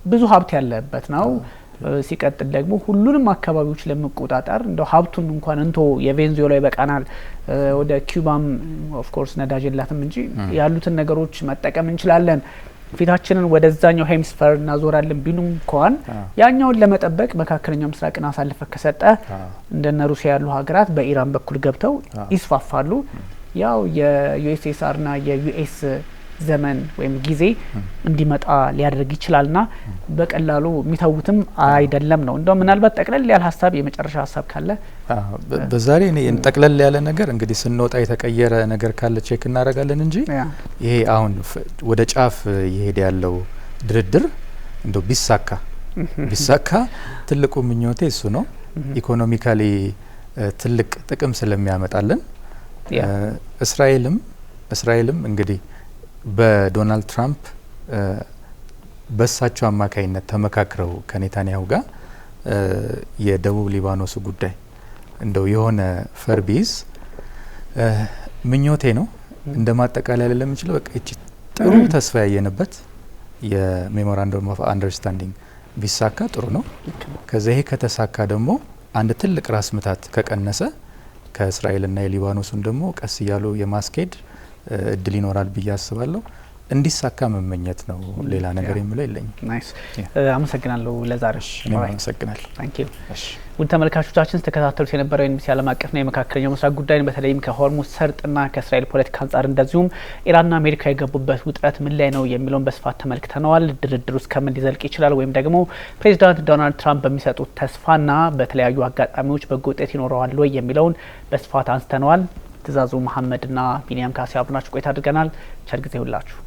ብዙ ሀብት ያለበት ነው። ሲቀጥል ደግሞ ሁሉንም አካባቢዎች ለመቆጣጠር እንደው ሀብቱን እንኳን እንቶ የቬንዙዌላ ይበቃናል ወደ ኪዩባም ኦፍ ኮርስ ነዳጅ የላትም እንጂ ያሉትን ነገሮች መጠቀም እንችላለን ፊታችንን ወደዛኛው ሄሚስፌር እናዞራለን ቢሉም እንኳን ያኛውን ለመጠበቅ መካከለኛው ምስራቅን አሳልፈ ከሰጠ እንደነ ሩሲያ ያሉ ሀገራት በኢራን በኩል ገብተው ይስፋፋሉ። ያው የዩኤስኤስአርና የዩኤስ ዘመን ወይም ጊዜ እንዲመጣ ሊያደርግ ይችላልና በቀላሉ የሚተውትም አይደለም ነው። እንደው ምናልባት ጠቅለል ያለ ሀሳብ የመጨረሻ ሀሳብ ካለ በዛሬ እኔ ጠቅለል ያለ ነገር እንግዲህ ስንወጣ የተቀየረ ነገር ካለ ቼክ እናደርጋለን እንጂ ይሄ አሁን ወደ ጫፍ እየሄደ ያለው ድርድር እንደው ቢሳካ ትልቁ ምኞቴ እሱ ነው። ኢኮኖሚካሊ ትልቅ ጥቅም ስለሚያመጣልን እስራኤልም እንግዲህ በዶናልድ ትራምፕ በሳቸው አማካይነት ተመካክረው ከኔታንያሁ ጋር የደቡብ ሊባኖስ ጉዳይ እንደው የሆነ ፈርቢዝ ምኞቴ ነው። እንደማጠቃለል ለምንችለው በቃ እቺ ጥሩ ተስፋ ያየንበት የሜሞራንደም ኦፍ አንደርስታንዲንግ ቢሳካ ጥሩ ነው። ከዚህ ከተሳካ ደግሞ አንድ ትልቅ ራስ ምታት ከቀነሰ ከእስራኤልና የሊባኖስን ደግሞ ቀስ እያሉ የማስኬድ እድል ይኖራል ብዬ አስባለሁ። እንዲሳካ መመኘት ነው። ሌላ ነገር የምለው የለኝም። ናይስ አመሰግናለሁ። ለዛሬሽ አመሰግናለሁ። ታንክ ዩ። ውድ ተመልካቾቻችን ተከታተሉት የነበረው የኤንቢሲ ዓለም አቀፍና የመካከለኛው ምስራቅ ጉዳይን በተለይም ከሆርሙዝ ሰርጥና ከእስራኤል ፖለቲካ አንጻር እንደዚሁም ኢራንና አሜሪካ የገቡበት ውጥረት ምን ላይ ነው የሚለውን በስፋት ተመልክተነዋል። ድርድሩ እስከምን ሊዘልቅ ይችላል ወይም ደግሞ ፕሬዚዳንት ዶናልድ ትራምፕ በሚሰጡት ተስፋና በተለያዩ አጋጣሚዎች በጎ ውጤት ይኖረዋል ወይ የሚለውን በስፋት አንስተነዋል። ትእዛዙ መሐመድና ቢኒያም ካሴ አብናችሁ ቆይታ አድርገናል። ቸር ጊዜ ሁላችሁ